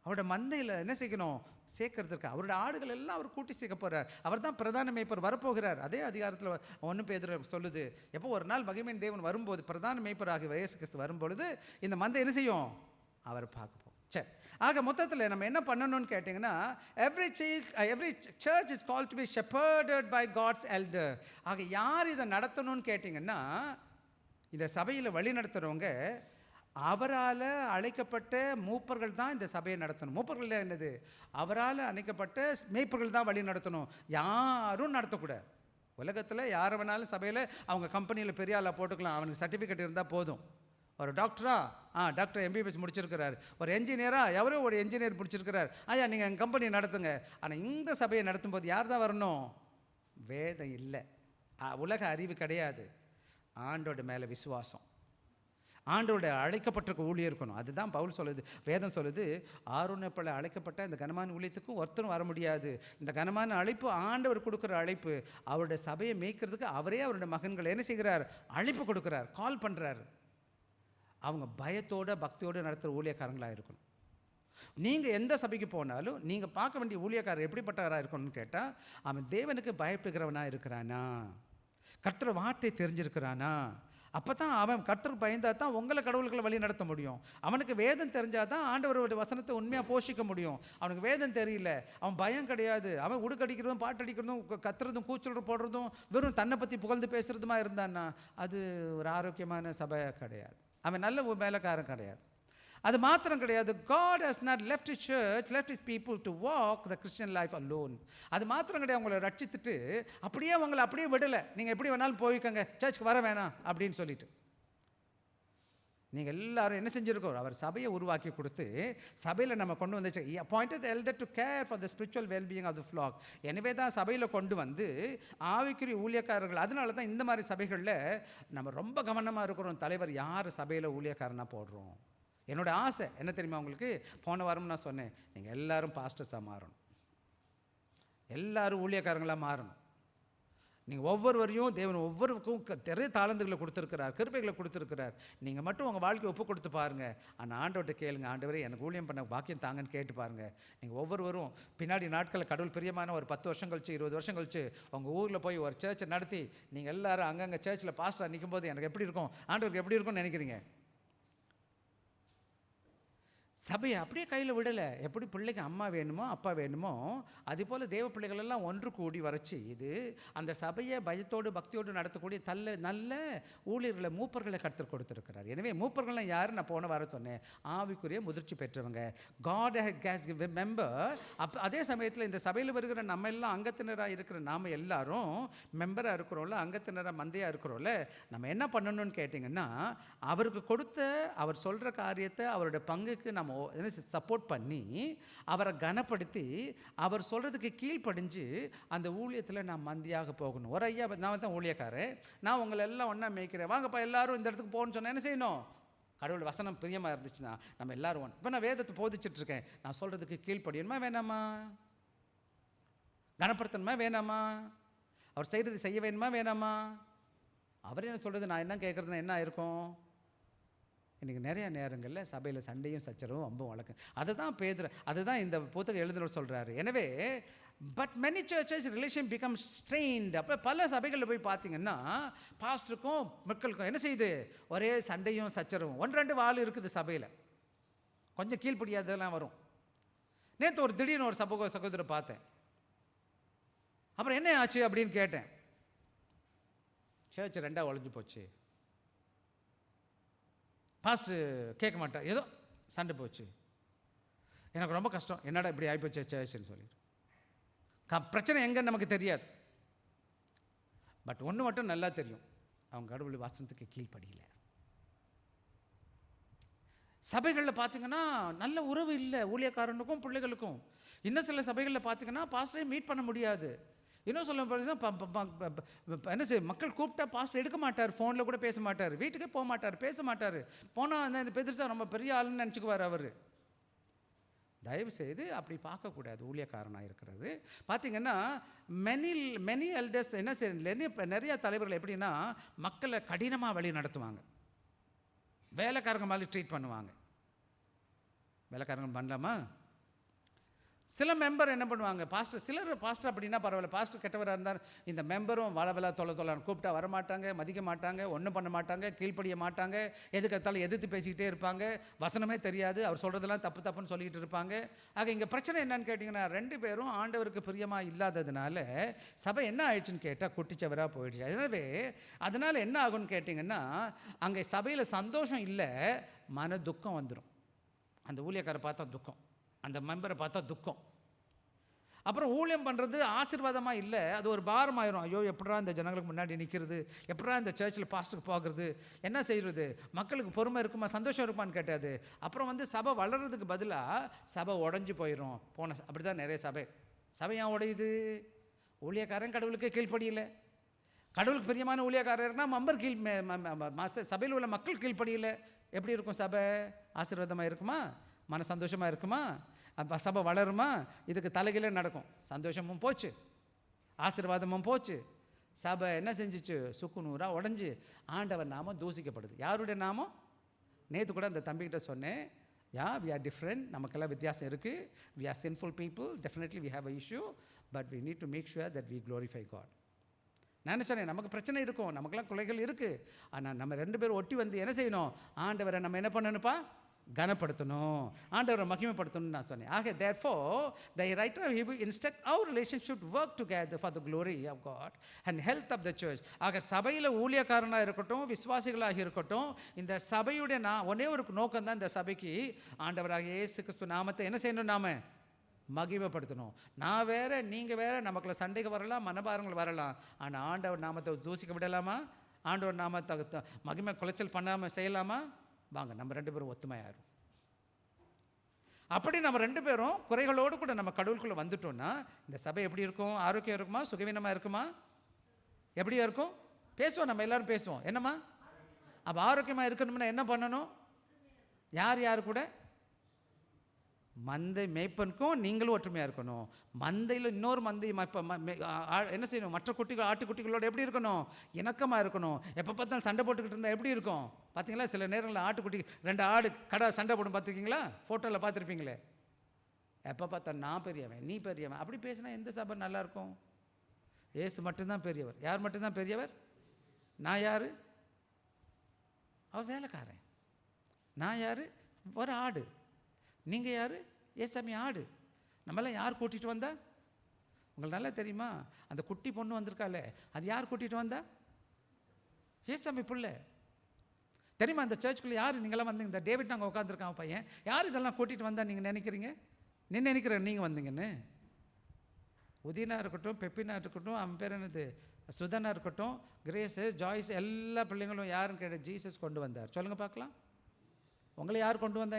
அவரோட மந்தையில் என்ன செய்யணும்? சேர்க்கறதுக்கு. அவரோட ஆடுகள் எல்லாம் அவர் கூட்டி சேர்க்க போகிறார். அவர் தான் பிரதான மேய்ப்பர், வரப்போகிறார். அதே அதிகாரத்தில் 1 பேதுரு சொல்லுது, எப்போ ஒரு நாள் மகிமையின் தேவன் வரும்போது, பிரதான மேய்ப்பராக இயேசு கிறிஸ்து வரும்பொழுது இந்த மந்தை என்ன செய்யும்? அவர் பார்க்க போகும். சரி, ஆக மொத்தத்தில் நம்ம என்ன பண்ணணும்னு கேட்டிங்கன்னா, every church is called to be shepherded by God's elder. ஆக யார் இதை நடத்தணும்னு கேட்டிங்கன்னா, இந்த சபையில் வழி நடத்துகிறவங்க அவரால் அழைக்கப்பட்ட மூப்பர்கள் தான் இந்த சபையை நடத்தணும். மூப்பர்கள் என்னது? அவரால் அழைக்கப்பட்ட மேய்ப்பர்கள் தான் வழி நடத்தணும். யாரும் நடத்தக்கூடாது. உலகத்தில் யாரை வேணாலும் சபையில் அவங்க கம்பெனியில் பெரிய ஆளாக போட்டுக்கலாம், அவனுக்கு சர்டிஃபிகேட் இருந்தால் போதும். ஒரு டாக்டரா, டாக்டர் MBBS முடிச்சிருக்கிறார். ஒரு என்ஜினியராக, எவரோ ஒரு என்ஜினியர் முடிச்சிருக்கிறார். ஐயா நீங்கள் எங்கள் கம்பெனியை நடத்துங்க. ஆனால் இந்த சபையை நடத்தும் போது யார் தான் வரணும்? வேதம் இல்லை, உலக அறிவு கிடையாது, ஆண்டோட மேலே விசுவாசம், ஆண்டோட அழைக்கப்பட்டிருக்க ஊழியர் இருக்கணும். அதுதான் பவுல் சொல்லுது, வேதம் சொல்லுது. ஆரோனை போல அழைக்கப்பட்ட இந்த கனமான ஊழியத்துக்கும் ஒருத்தரும் வர முடியாது. இந்த கனமான அழைப்பு ஆண்டவர் கொடுக்குற அழைப்பு. அவருடைய சபையை மேய்க்கிறதுக்கு அவரே அவருடைய மகன்களை என்ன செய்கிறார்? அழைப்பு கொடுக்குறார், கால் பண்ணுறார். அவங்க பயத்தோட பக்தியோடு நடத்துகிற ஊழியக்காரங்களாக இருக்கணும். நீங்கள் எந்த சபைக்கு போனாலும் நீங்கள் பார்க்க வேண்டிய ஊழியக்காரர் எப்படிப்பட்டவராக இருக்கணும்னு கேட்டால், அவன் தேவனுக்கு பயப்படுகிறவனாக இருக்கிறானா, கர்த்தர் வார்த்தை தெரிஞ்சிருக்கிறானா, அப்போ தான் அவன் கர்த்தருக்கு பயந்தா தான் உங்களை கடவுளுக்குள்ள வழி நடத்த முடியும். அவனுக்கு வேதம் தெரிஞ்சால் தான் ஆண்டவருடைய வசனத்தை உண்மையாக போஷிக்க முடியும். அவனுக்கு வேதம் தெரியல, அவன் பயம் கிடையாது, அவன் உடுக்கடிக்கிறதும் பாட்டடிக்கிறதும் கத்துறதும் கூச்சல் போடுறதும் வெறும் தன்னை பற்றி புகழ்ந்து பேசுகிறதுமா இருந்தான்னா அது ஒரு ஆரோக்கியமான சபை கிடையாது. அவன் நல்ல வேலைக்காரன் கிடையாது. அது மாத்திரம் கிடையாது, God has not left his church, left his people to walk the Christian life alone. அது மாத்திரம் கிடையாது, அவங்கள ரட்சித்துட்டு அப்படியே அவங்கள அப்படியே விடலை, நீங்கள் எப்படி வேணாலும் போய்க்கங்க, சர்ச்சுக்கு வர வேணாம் அப்படின்னு சொல்லிட்டு. நீங்கள் எல்லாரும் என்ன செஞ்சுருக்கோம், அவர் சபையை உருவாக்கி கொடுத்து சபையில் நம்ம கொண்டு வந்துச்சு. appointed elder to care for the spiritual well-being of the flock. எனவே தான் சபையில் கொண்டு வந்து ஆவிக்குரிய ஊழியக்காரர்கள். அதனால தான் இந்த மாதிரி சபைகளில் நம்ம ரொம்ப கவனமாக இருக்கிறோம், தலைவர் யார் சபையில் ஊழியக்காரனாக போடுறோம். என்னோடய ஆசை என்ன தெரியுமா உங்களுக்கு, போன வாரம் நான் சொன்னேன், நீங்கள் எல்லோரும் பாஸ்டர்ஸாக மாறணும், எல்லோரும் ஊழியக்காரங்களாக மாறணும். நீங்கள் ஒவ்வொருவரையும் தேவன் ஒவ்வொருக்கும் நிறைய தாளந்துகளை கொடுத்துருக்கிறார், கிருபைகளை கொடுத்துருக்கிறார். நீங்கள் மட்டும் உங்கள் வாழ்க்கையை ஒப்பு கொடுத்து பாருங்கள். ஆனால் ஆண்டவர்கிட்ட கேளுங்க, ஆண்டவரே எனக்கு ஊழியம் பண்ண பாக்கியம் தாங்கன்னு கேட்டு பாருங்கள். நீங்கள் ஒவ்வொருவரும் பின்னாடி நாட்களில் கடவுள் பிரியமான ஒரு 10 வருஷம் கழிச்சு 20 வருஷம் கழிச்சு உங்கள் ஊரில் போய் ஒரு சர்ச்சை நடத்தி நீங்கள் எல்லோரும் அங்கங்கே சர்ச்சில் பாஸ்டராக நிற்கும் போது எனக்கு எப்படி இருக்கும், ஆண்டவருக்கு எப்படி இருக்கும்னு நினைக்கிறீங்க? சபையை அப்படியே கையில் விடலை. எப்படி பிள்ளைக்கு அம்மா வேணுமோ அப்பா வேணுமோ அதுபோல் தேவ பிள்ளைகளெல்லாம் ஒன்று கூடி வரைச்சி இது அந்த சபையை பயத்தோடு பக்தியோடு நடத்தக்கூடிய நல்ல ஊழியர்களை மூப்பர்களை கர்த்தர் கொடுத்துருக்கிறார். எனவே மூப்பர்கள்லாம் யார், நான் போன வாரம் சொன்னேன், ஆவிக்குரிய முதிர்ச்சி பெற்றவங்க. God has given member. அதே சமயத்தில் இந்த சபையில் வருகிற நம்ம எல்லாம் அங்கத்தினராக இருக்கிற நாம் எல்லாரும் மெம்பராக இருக்கிறோம்ல, அங்கத்தினராக மந்தையாக இருக்கிறோம்ல, நம்ம என்ன பண்ணணும்னு கேட்டிங்கன்னா அவருக்கு கொடுத்த அவர் சொல்கிற காரியத்தை அவருடைய பங்குக்கு நம்ம சப்போர்ட் பண்ணி அவரை கனப்படுத்தி அவர் சொல்கிறதுக்கு கீழ்ப்படிஞ்சு அந்த ஊழியத்தில் நான் மந்தியாக போகணும். ஒரு ஐயா, நான் தான் ஊழியக்காரன், நான் உங்களை எல்லாம் ஒன்றா மேய்க்கிறேன், வாங்கப்பா எல்லாரும் இந்த இடத்துக்கு போகணும்னு சொன்னால் என்ன செய்யணும்? கடவுள் வசனம் பிரியமாக இருந்துச்சுன்னா நம்ம எல்லாரும் ஒன்று. இப்போ நான் வேதத்தை போதிச்சிட்ருக்கேன், நான் சொல்கிறதுக்கு கீழ்ப்படியணுமா வேணாமா? கனப்படுத்தணுமா வேணாமா? அவர் செய்கிறது செய்ய வேணுமா வேணாமா? அவர் என்ன சொல்கிறது, நான் என்ன கேட்குறதுன்னா என்ன ஆயிருக்கும்? இன்றைக்கி நிறைய நேரங்களில் சபையில் சண்டையும் சச்சரவும் அம்பும் வழக்கம். அதுதான் இந்த புத்தகம் எழுதுனவர் சொல்கிறாரு. எனவே but many churches relation become strained. அப்போ பல சபைகளில் போய் பார்த்தீங்கன்னா பாஸ்டருக்கும் மக்களுக்கும் என்ன செய்யுது, ஒரே சண்டையும் சச்சரவும். 1-2 வாள் இருக்குது சபையில், கொஞ்சம் கீழ்ப்படியாததெல்லாம் வரும். நேற்று ஒரு திடீர்னு ஒரு சகோதரரை பார்த்தேன். அப்புறம் என்ன ஆச்சு அப்படின்னு கேட்டேன். சர்ச் 2 ஒழிஞ்சு போச்சு, பாஸ்டர் கேட்க மாட்டார், ஏதோ சண்டை போச்சு. எனக்கு ரொம்ப கஷ்டம், என்னடா இப்படி ஆகிப்போச்சு சர்ச்சுன்னு சொல்லிட்டு. பிரச்சனை எங்கன்னு நமக்கு தெரியாது, பட் ஒன்று மட்டும் நல்லா தெரியும், அவங்க கடவுள் வாசனத்துக்கு கீழ்ப்படியல. சபைகளில் பார்த்தீங்கன்னா நல்ல உறவு இல்லை ஊழியக்காரனுக்கும் பிள்ளைகளுக்கும். இன்னும் சில சபைகளில் பார்த்தீங்கன்னா பாஸ்டரை மீட் பண்ண முடியாது. இன்னும் சொல்ல என்ன செய்ய, மக்கள் கூப்பிட்டா பாஸ்டர் எடுக்க மாட்டார், ஃபோனில் கூட பேச மாட்டார், வீட்டுக்கே போக மாட்டார், பேச மாட்டார். போனால் அந்த பெருசாக ரொம்ப பெரிய ஆளுன்னு நினச்சிக்குவார் அவர். தயவு செய்து அப்படி பார்க்கக்கூடாது. ஊழியக்காரனாக இருக்கிறது பார்த்தீங்கன்னா மெனி எல்டர்ஸ் என்ன செய்ய, நிறைய தலைவர்கள் எப்படின்னா மக்களை கடினமாக வழி நடத்துவாங்க, வேலைக்காரங்க மாதிரி ட்ரீட் பண்ணுவாங்க. வேலைக்காரங்க பண்ணலாமா? சில மெம்பர் என்ன பண்ணுவாங்க, சிலர் பாஸ்டர் அப்படின்னா பரவாயில்ல, பாஸ்டர் கெட்டவராக இருந்தார், இந்த மெம்பரும் வளவலா தொலைன்னு கூப்பிட்டா வரமாட்டாங்க, மதிக்க மாட்டாங்க, ஒன்றும் பண்ண மாட்டாங்க, கீழ்ப்படிய மாட்டாங்க, எதுக்கத்தாலும் எதிர்த்து பேசிக்கிட்டே இருப்பாங்க, வசனமே தெரியாது, அவர் சொல்கிறதெல்லாம் தப்புன்னு சொல்லிக்கிட்டு இருப்பாங்க. ஆக இங்கே பிரச்சனை என்னன்னு கேட்டிங்கன்னா 2 பேரும் ஆண்டவருக்கு பிரியமாக இல்லாததுனால சபை என்ன ஆயிடுச்சுன்னு கேட்டால் குட்டிச்சவராக போயிடுச்சு. அதனால் என்ன ஆகும்னு கேட்டிங்கன்னா அங்கே சபையில் சந்தோஷம் இல்லை, மன துக்கம் வந்துடும். அந்த ஊழியக்காரை பார்த்தா துக்கம், அந்த மெம்பரை பார்த்தா துக்கம். அப்புறம் ஊழியம் பண்ணுறது ஆசீர்வாதமாக இல்லை, அது ஒரு பாரமாயிரும். ஐயோ எப்படா இந்த ஜனங்களுக்கு முன்னாடி நிற்கிறது, எப்படா இந்த சர்ச்சில் பாஸ்டருக்கு போகிறது, என்ன செய்கிறது, மக்களுக்கு பொறுமை இருக்குமா, சந்தோஷம் இருக்குமான்னு கேட்டாது. அப்புறம் சபை வளர்கிறதுக்கு பதிலாக சபை உடஞ்சி போயிடும். அப்படி தான் நிறைய சபை ஏன் உடையுது? ஊழியக்காரன் கடவுளுக்கு கீழ்ப்படியலை. கடவுளுக்கு பிரியமான ஊழியக்காரர்னா மெம்பர் சபையில் உள்ள மக்கள் கீழ்ப்படியலை. எப்படி இருக்கும் சபை? ஆசீர்வாதமாக இருக்குமா? மன சந்தோஷமாக இருக்குமா? சபை வளருமா? இதுக்கு தலைகீழே நடக்கும். சந்தோஷமும் போச்சு, ஆசீர்வாதமும் போச்சு, சபை என்ன செஞ்சிச்சு, சுக்குநூறாக உடஞ்சி ஆண்டவர் நாமம் தூசிக்கப்படுது. யாருடைய நாமம்? நேற்று கூட அந்த தம்பிக்கிட்ட சொன்னேன், we are different, நமக்கெல்லாம் வித்தியாசம் இருக்குது, we are sinful people, definitely we have an issue, but we need to make sure that we glorify God. நான் என்ன சொன்னேன், நமக்கு பிரச்சனை இருக்கும், நமக்கெல்லாம் குறைகள் இருக்குது. ஆனால் நம்ம 2 பேரும் ஒட்டி வந்து என்ன செய்யணும், ஆண்டவரை நம்ம என்ன பண்ணணும்ப்பா, கனப்படுத்தணும், ஆண்டவரை மகிமைப்படுத்தணும்னு நான் சொன்னேன். ஆக therefore the writer of Hebrew instruct our relationship should work together for the glory of God and health of the church. ஆக சபையில் ஊழியக்காரனாக இருக்கட்டும், விசுவாசிகளாக இருக்கட்டும், இந்த சபையுடைய ஒரே ஒரு நோக்கம் தான், இந்த சபைக்கு ஆண்டவராக இயேசு கிறிஸ்து நாமத்தை என்ன செய்யணும், நாம மகிமைப்படுத்தணும். நான் வேற நீங்கள் வேற, நமக்குள்ள சண்டைக்கு வரலாம், மனபாரங்கள் வரலாம், ஆனால் ஆண்டவர் நாமத்தை தூசிக்க விடலாமா, ஆண்டவர் நாமத்தை மகிமை குலைச்சல் பண்ணாமல் செய்யலாமா? வாங்க நம்ம 2 பேரும் ஒத்துமையாயிரும். அப்படி நம்ம 2 பேரும் குறைகளோடு கூட நம்ம கடவுளுக்குள்ளே வந்துட்டோம்னா இந்த சபை எப்படி இருக்கும், ஆரோக்கியம் இருக்குமா, சுகவீனமாக இருக்குமா, எப்படியா இருக்கும்? பேசுவோம், நம்ம எல்லோரும் பேசுவோம். என்னம்மா? அப்போ ஆரோக்கியமாக இருக்கணும்னா என்ன பண்ணணும்? யார் யார் கூட? மந்தை மேய்ப்பனுக்கும் நீங்களும் ஒற்றுமையாக இருக்கணும். மந்தையில் இன்னொரு மந்தை என்ன செய்யணும், மற்ற குட்டிகள் ஆட்டுக்குட்டிகளோடு எப்படி இருக்கணும், இணக்கமாக இருக்கணும். எப்போ பார்த்தாலும் சண்டை போட்டுக்கிட்டு இருந்தால் எப்படி இருக்கும்? பார்த்தீங்களா, சில நேரங்களில் ஆட்டுக்குட்டி 2 ஆடு கடை சண்டை போடும், பார்த்துருக்கீங்களா? ஃபோட்டோவில் பார்த்துருப்பீங்களே. எப்போ பார்த்தா நான் பெரியவன், நீ பெரியவன், அப்படி பேசினா எந்த சபை நல்லாயிருக்கும்? ஏசு மட்டும்தான் பெரியவர். யார் மட்டும்தான் பெரியவர்? நான் யார்? அவன் வேலைக்காரன். நான் யார்? ஒரு ஆடு. நீங்கள் யார்? ஏசாமி ஆடு. நம்மளாம் யார் கூட்டிகிட்டு வந்தா? உங்களுக்கு நல்லா தெரியுமா? அந்த குட்டி பொண்ணு வந்திருக்காளே, அது யார் கூட்டிகிட்டு வந்தா? ஏசாமி பிள்ளை. தெரியுமா அந்த சர்ச்சுக்குள்ளே யார் நீங்களாம் வந்தீங்க? இந்த டேவிட் நாங்கள் உட்காந்துருக்கான் பையன், யார் இதெல்லாம் கூட்டிகிட்டு வந்தா நீங்கள் நினைக்கிறீங்க? நினைக்கிறேன் நீங்கள் வந்தீங்கன்னு. உதீனா இருக்கட்டும், பெப்பினா இருக்கட்டும், அவன் பேர் என்னது, சுதனா இருக்கட்டும், கிரேஸு, ஜாய்ஸ், எல்லா பிள்ளைங்களும் யாருன்னு கேட்ட ஜீசஸ் கொண்டு வந்தார். சொல்லுங்கள் பார்க்கலாம். உங்களை யார் கொண்டு வந்தா?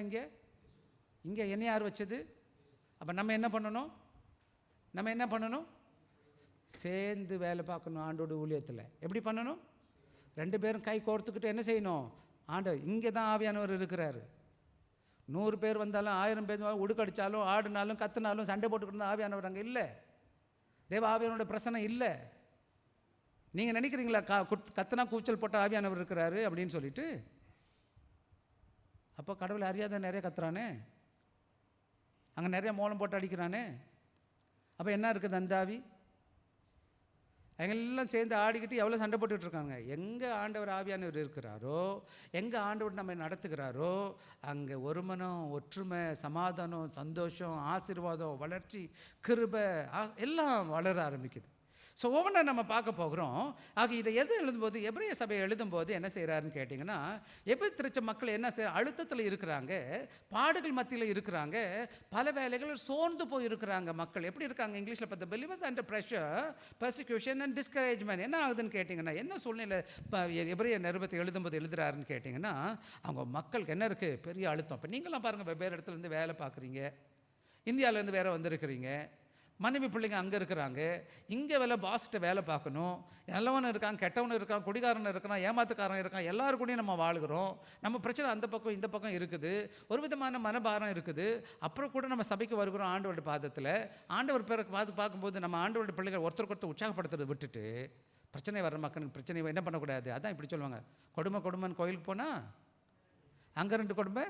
இங்கே என்ன யார் வச்சது? அப்போ நம்ம என்ன பண்ணணும்? சேர்ந்து வேலை பார்க்கணும் ஆண்டோட ஊழியத்தில். எப்படி பண்ணணும்? 2 பேரும் கை கோர்த்துக்கிட்டு என்ன செய்யணும்? ஆண்டவர் இங்கே தான் ஆவியானவர் இருக்கிறாரு. 100 பேர் வந்தாலும் 1000 பேர் உடுக்கடிச்சாலும் ஆடினாலும் கத்துனாலும் சண்டை போட்டுக்கிட்டு இருந்தால் ஆவியானவர் அங்கே இல்லை. தேவ ஆவியானோட பிரசனம் இல்லை. நீங்கள் நினைக்கிறீங்களா கத்துனா கூச்சல் போட்ட ஆவியானவர் இருக்கிறாரு அப்படின்னு சொல்லிட்டு? அப்போ கடவுளை அறியாத நிறைய கத்துறானே, அங்கே நிறைய மோளம் போட்டு அடிக்கிறானே. அப்போ என்ன இருக்குது அந்த ஆவி? எல்லாம் சேர்ந்து ஆடிக்கிட்டு எவ்வளோ சண்டை போட்டுக்கிட்டு இருக்காங்க. எங்கே ஆண்டவர் ஆவியானவர் இருக்கிறாரோ, எங்கே ஆண்டவர் நம்ம நடத்துகிறாரோ, அங்கே ஒருமனம், ஒற்றுமை, சமாதானம், சந்தோஷம், ஆசீர்வாதம், வளர்ச்சி, கிருபை எல்லாம் வளர ஆரம்பிக்குது. ஸோ ஒவ்வொன்றா நம்ம பார்க்க போகிறோம். ஆக இதை எழுதும்போது, எபிரேய சபையை எழுதும்போது என்ன செய்கிறாருன்னு கேட்டிங்கன்னா, எபிரேய மக்கள் என்ன அழுத்தத்தில் இருக்கிறாங்க, பாடுகள் மத்தியில் இருக்கிறாங்க, பல வேலைகள் சோர்ந்து போய் இருக்கிறாங்க. மக்கள் எப்படி இருக்காங்க? இங்கிலீஷில் பார்த்த believers under pressure, persecution and discouragement. என்ன ஆகுதுன்னு கேட்டிங்கன்னா, என்ன சூழ்நிலை எபிரேய நிருபத்தை எழுதும்போது எழுதுறாருன்னு கேட்டிங்கன்னா, அவங்க மக்களுக்கு என்ன இருக்குது? பெரிய அழுத்தம். இப்போ நீங்களாம் பாருங்கள், வெவ்வேறு இடத்துலேருந்து வேலை பார்க்குறீங்க, இந்தியாவிலேருந்து வேறு வந்திருக்கிறீங்க, மனைவி பிள்ளைங்க அங்கே இருக்கிறாங்க, இங்கே பாஸ்கிட்ட வேலை பார்க்கணும், நல்லவனும் இருக்கான், கெட்டவனும் இருக்கான், குடிகாரன் இருக்கான், ஏமாத்துக்காரன் இருக்கான், எல்லாருக்கூடையும் நம்ம வாழ்கிறோம். நம்ம பிரச்சனை அந்த பக்கம் இந்த பக்கம் இருக்குது, ஒரு விதமான மனபாரம் இருக்குது. அப்புறம் கூட நம்ம சபைக்கு வருகிறோம் ஆண்டவருடைய பாதத்தில். ஆண்டவர் பேருக்கு பார்க்கும்போது நம்ம ஆண்டவருடைய பிள்ளைகள் ஒருத்தருக்கு உற்சாகப்படுத்துறதை விட்டுட்டு பிரச்சனை வர்ற மக்களுக்கு பிரச்சனை என்ன பண்ணக்கூடாது. அதான் இப்படி சொல்லுவாங்க, கொடுமைன்னு கோயிலுக்கு போனால் அங்கே 2 கொடுமை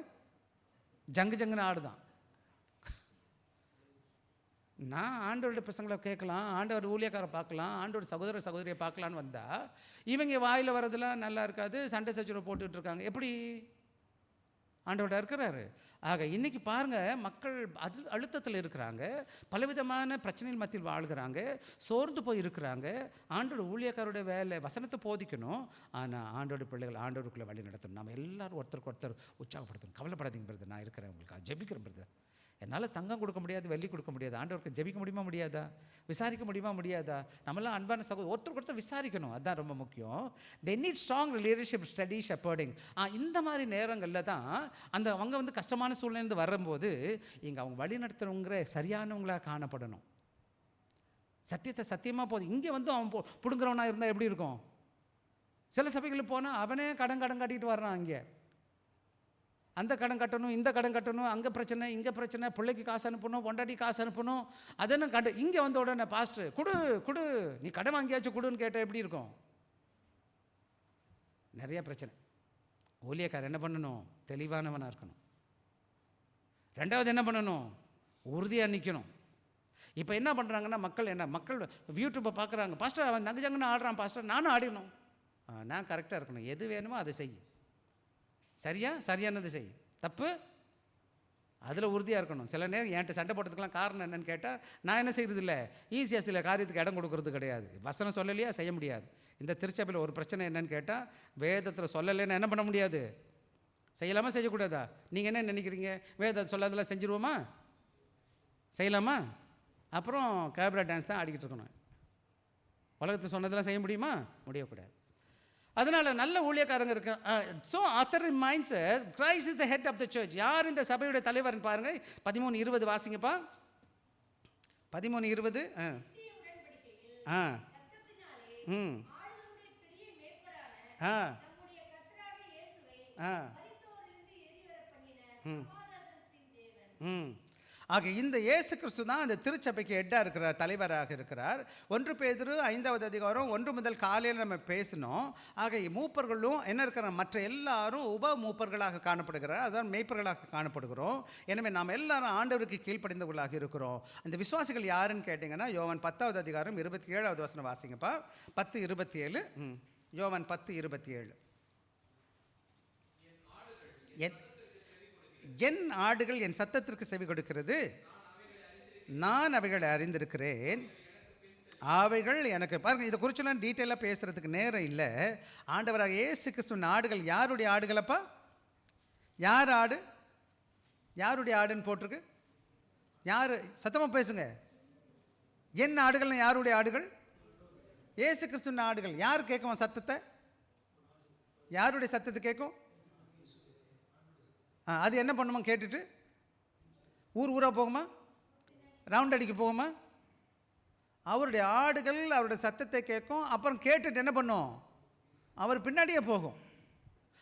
ஜங்குன்னு ஆடுதான். நான் ஆண்டவருடைய பசங்களை கேட்கலாம், ஆண்டவர் ஊழியக்காரை பார்க்கலாம், ஆண்டோட சகோதரியை பார்க்கலான்னு வந்தால் இவங்க வாயில் வரதெல்லாம் நல்லா இருக்காது, சண்டை சச்சரவு போட்டுக்கிட்டு இருக்காங்க. எப்படி ஆண்டவர்கிட்ட இருக்கிறாரு? ஆக இன்றைக்கி பாருங்கள், மக்கள் அழுத்தத்தில் இருக்கிறாங்க, பலவிதமான பிரச்சனைகள் மத்தியில் வாழ்கிறாங்க, சோர்ந்து போய் இருக்கிறாங்க. ஆண்டோட ஊழியக்காரோட வேலை வசனத்தை போதிக்கணும், ஆனால் ஆண்டோட பிள்ளைகள் ஆண்டவருக்குள்ளே வழி நடத்தணும். நம்ம எல்லோரும் ஒருத்தருக்கு ஒருத்தர் உற்சாகப்படுத்தணும். கவலைப்படாதீங்க பிரதர், நான் இருக்கிறேன், உங்களுக்கு ஜெபிக்கிறேன் பிரதர். என்னால் தங்கம் கொடுக்க முடியாது, வெள்ளி கொடுக்க முடியாது, ஆண்டவருக்கு ஜெபிக்க முடியுமா முடியாதா? விசாரிக்க முடியுமா முடியாதா? நம்மளாம் அன்பான சகோதரர் ஒருத்தருக்கு ஒருத்தர் விசாரிக்கணும், அதுதான் ரொம்ப முக்கியம். They need strong leadership, study, shepherding. இந்த மாதிரி நேரங்களில் தான் அவங்க கஷ்டமான சூழ்நிலை வரும்போது இங்கே அவங்க வழி நடத்துகிறவங்கிற சரியானவங்களாக காணப்படணும். சத்தியத்தை சத்தியமாக போதும். இங்கே அவன் பிடுங்குறவனாக இருந்தால் எப்படி இருக்கும்? சில சபைகளுக்கு போனால் அவனே கடன் கட்டிட்டு வர்றான். இங்கே அந்த கடன் கட்டணும், இந்த கடன் கட்டணும், அங்கே பிரச்சனை, இங்கே பிரச்சனை, பிள்ளைக்கு காசு அனுப்பணும், பொண்டாட்டி காசு அனுப்பணும், அதெல்லாம் இங்கே வந்த உடனே பாஸ்டர் கொடு நீ கடன் வாங்கியாச்சும் கொடுன்னு கேட்டால் எப்படி இருக்கும்? நிறைய பிரச்சனை. ஊழியக்காரர் என்ன பண்ணணும்? தெளிவானவனாக இருக்கணும். 2வது என்ன பண்ணணும்? உறுதியாக நிற்கணும். இப்போ என்ன பண்ணுறாங்கன்னா மக்கள் யூடியூப்பை பார்க்குறாங்க, பாஸ்டர் அவன் ஜங்குன்னு ஆடுறான் பாஸ்டர், நானும் ஆடிடணும். நான் கரெக்டாக இருக்கணும், எது வேணுமோ அதை செய், சரியானது செய், தப்பு அதில் உறுதியாக இருக்கணும். சில நேரம் என்கிட்ட சண்டை போட்டதுக்கெலாம் காரணம் என்னென்னு கேட்டால், நான் என்ன செய்கிறது இல்லை, ஈஸியாக சில காரியத்துக்கு இடம் கொடுக்கறது கிடையாது. வசனம் சொல்லலையா செய்ய முடியாது. இந்த திருச்சபையில் ஒரு பிரச்சனை என்னென்னு கேட்டால், வேதத்தில் சொல்லலைன்னா என்ன பண்ண முடியாது, செய்யலாமா செய்யக்கூடாதா? நீங்கள் என்ன நினைக்கிறீங்க, வேதத்தை சொல்லாதெல்லாம் செஞ்சுருவோமா, செய்யலாமா? அப்புறம் கேப்ரா டான்ஸ் தான் ஆடிக்கிட்டு இருக்கணும். உலகத்தை சொன்னதெல்லாம் செய்ய முடியுமா, முடியக்கூடாது. அதனால் நல்ல ஊழியக்காரங்க இருக்கு. So author reminds us Christ is the head of the church. யார் இந்த சபையுடைய தலைவர்னு பாருங்கள். 13:20 வாசிங்கப்பா. 13:20. ஆக இந்த இயேசு கிறிஸ்து தான் அந்த திருச்சபைக்கு ஹெட்டாக இருக்கிறார், தலைவராக இருக்கிறார். 1 பேதுரு 5வது அதிகாரம் 1 முதல் காலையில் நம்ம பேசினோம். ஆக மூப்பர்களும் என்ன இருக்கிற மற்ற எல்லாரும் உப மூப்பர்களாக காணப்படுகிறார், அதான் மேய்ப்பர்களாக காணப்படுகிறோம். எனவே நாம் எல்லாரும் ஆண்டவருக்கு கீழ்ப்படிந்தவர்களாக இருக்கிறோம். அந்த விசுவாசிகள் யாருன்னு கேட்டிங்கன்னா, யோவான் 10வது அதிகாரம் 27வது வசனம் வாசிங்கப்பா. 10:27. யோவான் 10:27. என் ஆடுகள் என் சத்தத்திற்கு செவி கொடுக்கிறது, நான் அவைகளை அறிந்திருக்கிறேன், அவைகள் எனக்கு. பாருங்கள், இதை குறிச்செல்லாம் டீட்டெயிலாக பேசுகிறதுக்கு நேரம் இல்லை. ஆண்டவராக இயேசு கிறிஸ்துவின் ஆடுகள் யாருடைய ஆடுகளப்பா? யார் ஆடு, யாருடைய ஆடுன்னு போட்டிருக்கு? யார்? சத்தமாக பேசுங்க. என் ஆடுகள்னு யாருடைய ஆடுகள்? இயேசு கிறிஸ்துவின் ஆடுகள். யார் கேட்கும் சத்தத்தை? யாருடைய சத்தத்தை கேட்கும்? அது என்ன பண்ணுமா, கேட்டுட்டு ஊர் ஊராக போகுமா, ரவுண்ட் அடிக்க போகுமா? அவருடைய ஆடுகள் அவருடைய சத்தத்தை கேட்கும். அப்புறம் கேட்டுட்டு என்ன பண்ணும், அவர் பின்னாடியே போகும்.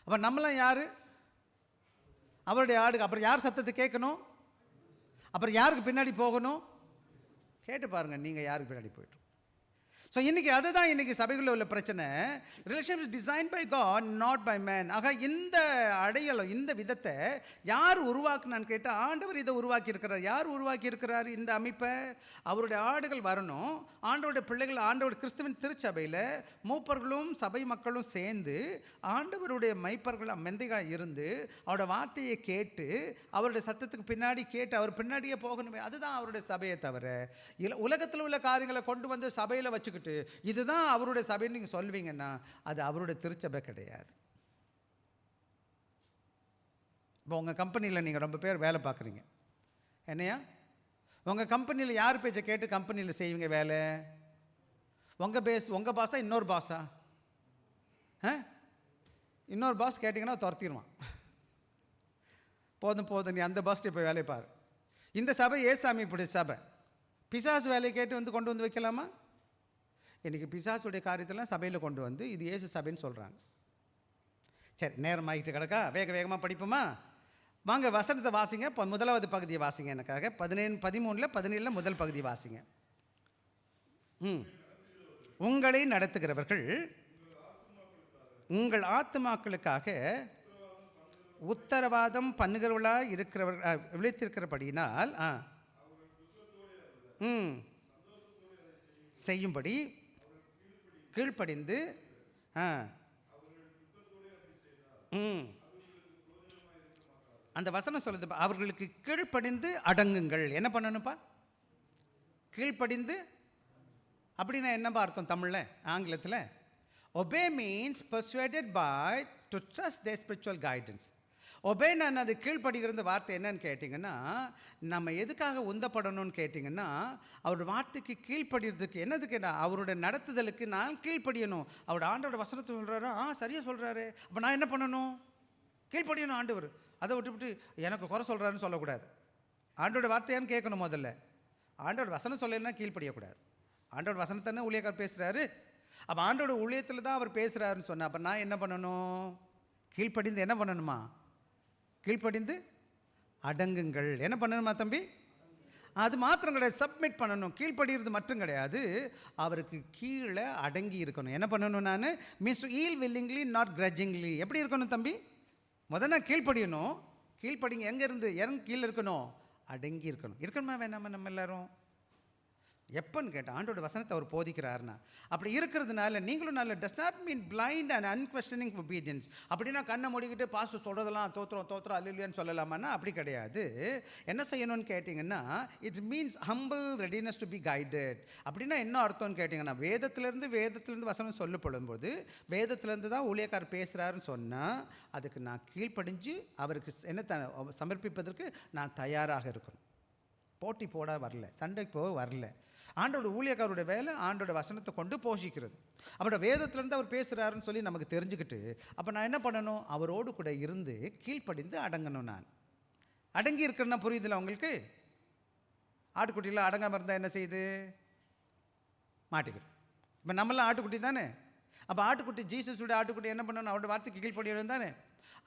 அப்போ நம்மளாம் யார்? அவருடைய ஆடுகள். அப்புறம் யார் சத்தத்தை கேட்கணும், அப்புறம் யாருக்கு பின்னாடி போகணும்? கேட்டு பாருங்கள், நீங்கள் யாருக்கு பின்னாடி போய்ட்டு. ஸோ இன்றைக்கி அதுதான் இன்றைக்கி சபைகளில் உள்ள பிரச்சனை. Relationship design by God, not by man. ஆக இந்த அடையாளம், இந்த விதத்தை யார் உருவாக்குனான்னு கேட்டால், ஆண்டவர் இதை உருவாக்கி இருக்கிறார். யார் உருவாக்கி இருக்கிறார் இந்த அமைப்பை? அவருடைய ஆடுகள் வரணும், ஆண்டவருடைய பிள்ளைகள், ஆண்டவர் கிறிஸ்துவின் திருச்சபையில் மூப்பர்களும் சபை மக்களும் சேர்ந்து ஆண்டவருடைய மைப்பர்கள் மெந்தைகளாக இருந்து அவருடைய வார்த்தையை கேட்டு அவருடைய சத்தத்துக்கு பின்னாடி கேட்டு அவர் பின்னாடியே போகணுமே. அதுதான் அவருடைய சபையை தவிர உலகத்தில் உள்ள காரியங்களை கொண்டு வந்து சபையில் வச்சுக்கிட்டு இதுதான் அவருடைய சபைன்னு நீங்கள் சொல்வீங்கன்னா அது அவருடைய திருச்சபை கிடையாது. இப்போ உங்கள் கம்பெனியில் நீங்கள் ரொம்ப பேர் வேலை பார்க்குறீங்க, என்னையா? உங்கள் கம்பெனியில் யார் பேச்சை கேட்டு கம்பெனியில் செய்வீங்க வேலை? உங்கள் பாஸா இன்னொரு பாஸா? இன்னொரு பாஸ் கேட்டிங்கன்னா துரத்திடுவான். போதும் நீ அந்த பாஸ்ட்டே போய் வேலையை பாரு. இந்த சபை ஏசாமி பிடிச்ச சபை. பிசாசு வேலையை கேட்டு வந்து கொண்டு வந்து வைக்கலாமா? இன்றைக்கி பிசாசுடைய காரியத்தெல்லாம் சபையில் கொண்டு வந்து இது இயேசு சபைன்னு சொல்கிறாங்க. சரி, நேரம் ஆகிட்டு கிடக்கா, வேகமாக படிப்போமா? வாங்க வசனத்தை வாசிங்க. முதலாவது பகுதியை வாசிங்க எனக்காக. 13:17 முதல் பகுதி வாசிங்க. உங்களை நடத்துகிறவர்கள் உங்கள் ஆத்துமாக்களுக்காக உத்தரவாதம் பண்ணுகிறவர்களாக இருக்கிறவர்கள் விழித்திருக்கிறபடியினால் செய்யும்படி கீழ்ப்படிந்து அந்த வசனம் சொல்லுது, அவர்களுக்கு கீழ்ப்படிந்து அடங்குங்கள். என்ன பண்ணணும்ப்பா? கீழ்ப்படிந்து அப்படின்னா என்னப்பா அர்த்தம் தமிழில், ஆங்கிலத்தில்? Obey means persuaded by to trust their spiritual guidance. Obey நான் அது கீழ்ப்படுகிறது வார்த்தை என்னன்னு கேட்டிங்கன்னா, நம்ம எதுக்காக உந்தப்படணும்னு கேட்டிங்கன்னா, அவரோட வார்த்தைக்கு கீழ்ப்படுறதுக்கு. என்னதுக்கு? அவரோட நடத்துதலுக்கு நான் கீழ்ப்படியணும். அவரோட ஆண்டோட வசனத்தை சொல்கிறாரா, சரியாக சொல்கிறாரு, அப்போ நான் என்ன பண்ணணும்? கீழ்ப்படியணும். ஆண்டவர் அதை விட்டு எனக்கு குறை சொல்கிறாருன்னு சொல்லக்கூடாது. ஆண்டோட வார்த்தையான்னு கேட்கணும். முதல்ல ஆண்டோட வசனம் சொல்லலைன்னா கீழ்ப்படியக்கூடாது. ஆண்டோட வசனத்தானே ஊழியக்கார் பேசுகிறாரு. அப்போ ஆண்டோட ஊழியத்தில் தான் அவர் பேசுகிறாருன்னு சொன்னால் அப்போ நான் என்ன பண்ணணும்? கீழ்ப்படிந்து என்ன பண்ணணுமா? கீழ்ப்படிந்து அடங்குங்கள். என்ன பண்ணணுமா தம்பி? அது மாத்திரம் கிடையாது, சப்மிட் பண்ணணும். கீழ்ப்படுகிறது மட்டும் கிடையாது, அவருக்கு கீழே அடங்கி இருக்கணும். என்ன பண்ணணும்? நான் மீன்ஸ் ஈல் வில்லிங்லி நாட் கிரட்ஜிங்லி. எப்படி இருக்கணும் தம்பி? முதல்ல கீழ்ப்படியணும். கீழ்ப்படிங்க எங்கேருந்து? கீழே இருக்கணும், அடங்கி இருக்கணும். இருக்கணுமா வேணாமா? நம்ம எல்லாரும் எப்போன்னு கேட்டால் ஆண்டோட வசனத்தை அவர் போதிக்கிறாருன்னா. அப்படி இருக்கிறதுனால நீங்களும் நல்ல does not mean blind and unquestioning obedience. அப்படின்னா கண்ணை மூடிக்கிட்டு பாஸ்டர் சொல்கிறதெல்லாம் தோத்திரம் அல்லேலூயான்னு சொல்லலாமான்னா அப்படி கிடையாது. என்ன செய்யணும்னு கேட்டிங்கன்னா, it's means humble readiness to be guided. அப்படின்னா என்ன அர்த்தம்னு கேட்டிங்கன்னா, வேதத்திலேருந்து வசனம் சொல்லப்படும்போது வேதத்திலேருந்து தான் ஊழியக்காரர் பேசுகிறாருன்னு சொன்னால் அதுக்கு நான் கீழ்ப்படிஞ்சு அவருக்கு என்ன சமர்ப்பிப்பதற்கு நான் தயாராக இருக்கணும். போட்டி போட வரல, சண்டைக்கு போக வரல. ஆண்டோட ஊழியக்காரோட வேலை ஆண்டோட வசனத்தை கொண்டு போஷிக்கிறது. அவரோட வேதத்திலேருந்து அவர் பேசுகிறாருன்னு சொல்லி நமக்கு தெரிஞ்சுக்கிட்டு அப்போ நான் என்ன பண்ணணும், அவரோடு கூட இருந்து கீழ்ப்படிந்து அடங்கணும். நான் அடங்கி இருக்கிறேன்னா புரியுதில்ல உங்களுக்கு? ஆட்டுக்குட்டியில் அடங்காமல் இருந்தால் என்ன செய்யுது, மாட்டிக்கிறோம். இப்போ நம்மளாம் ஆட்டுக்குட்டி தானே. அப்போ ஆட்டுக்குட்டி ஜீசஸோட ஆட்டுக்குட்டி என்ன பண்ணணும், அவரோட வார்த்தைக்கு கீழ்ப்படியணும் தானே.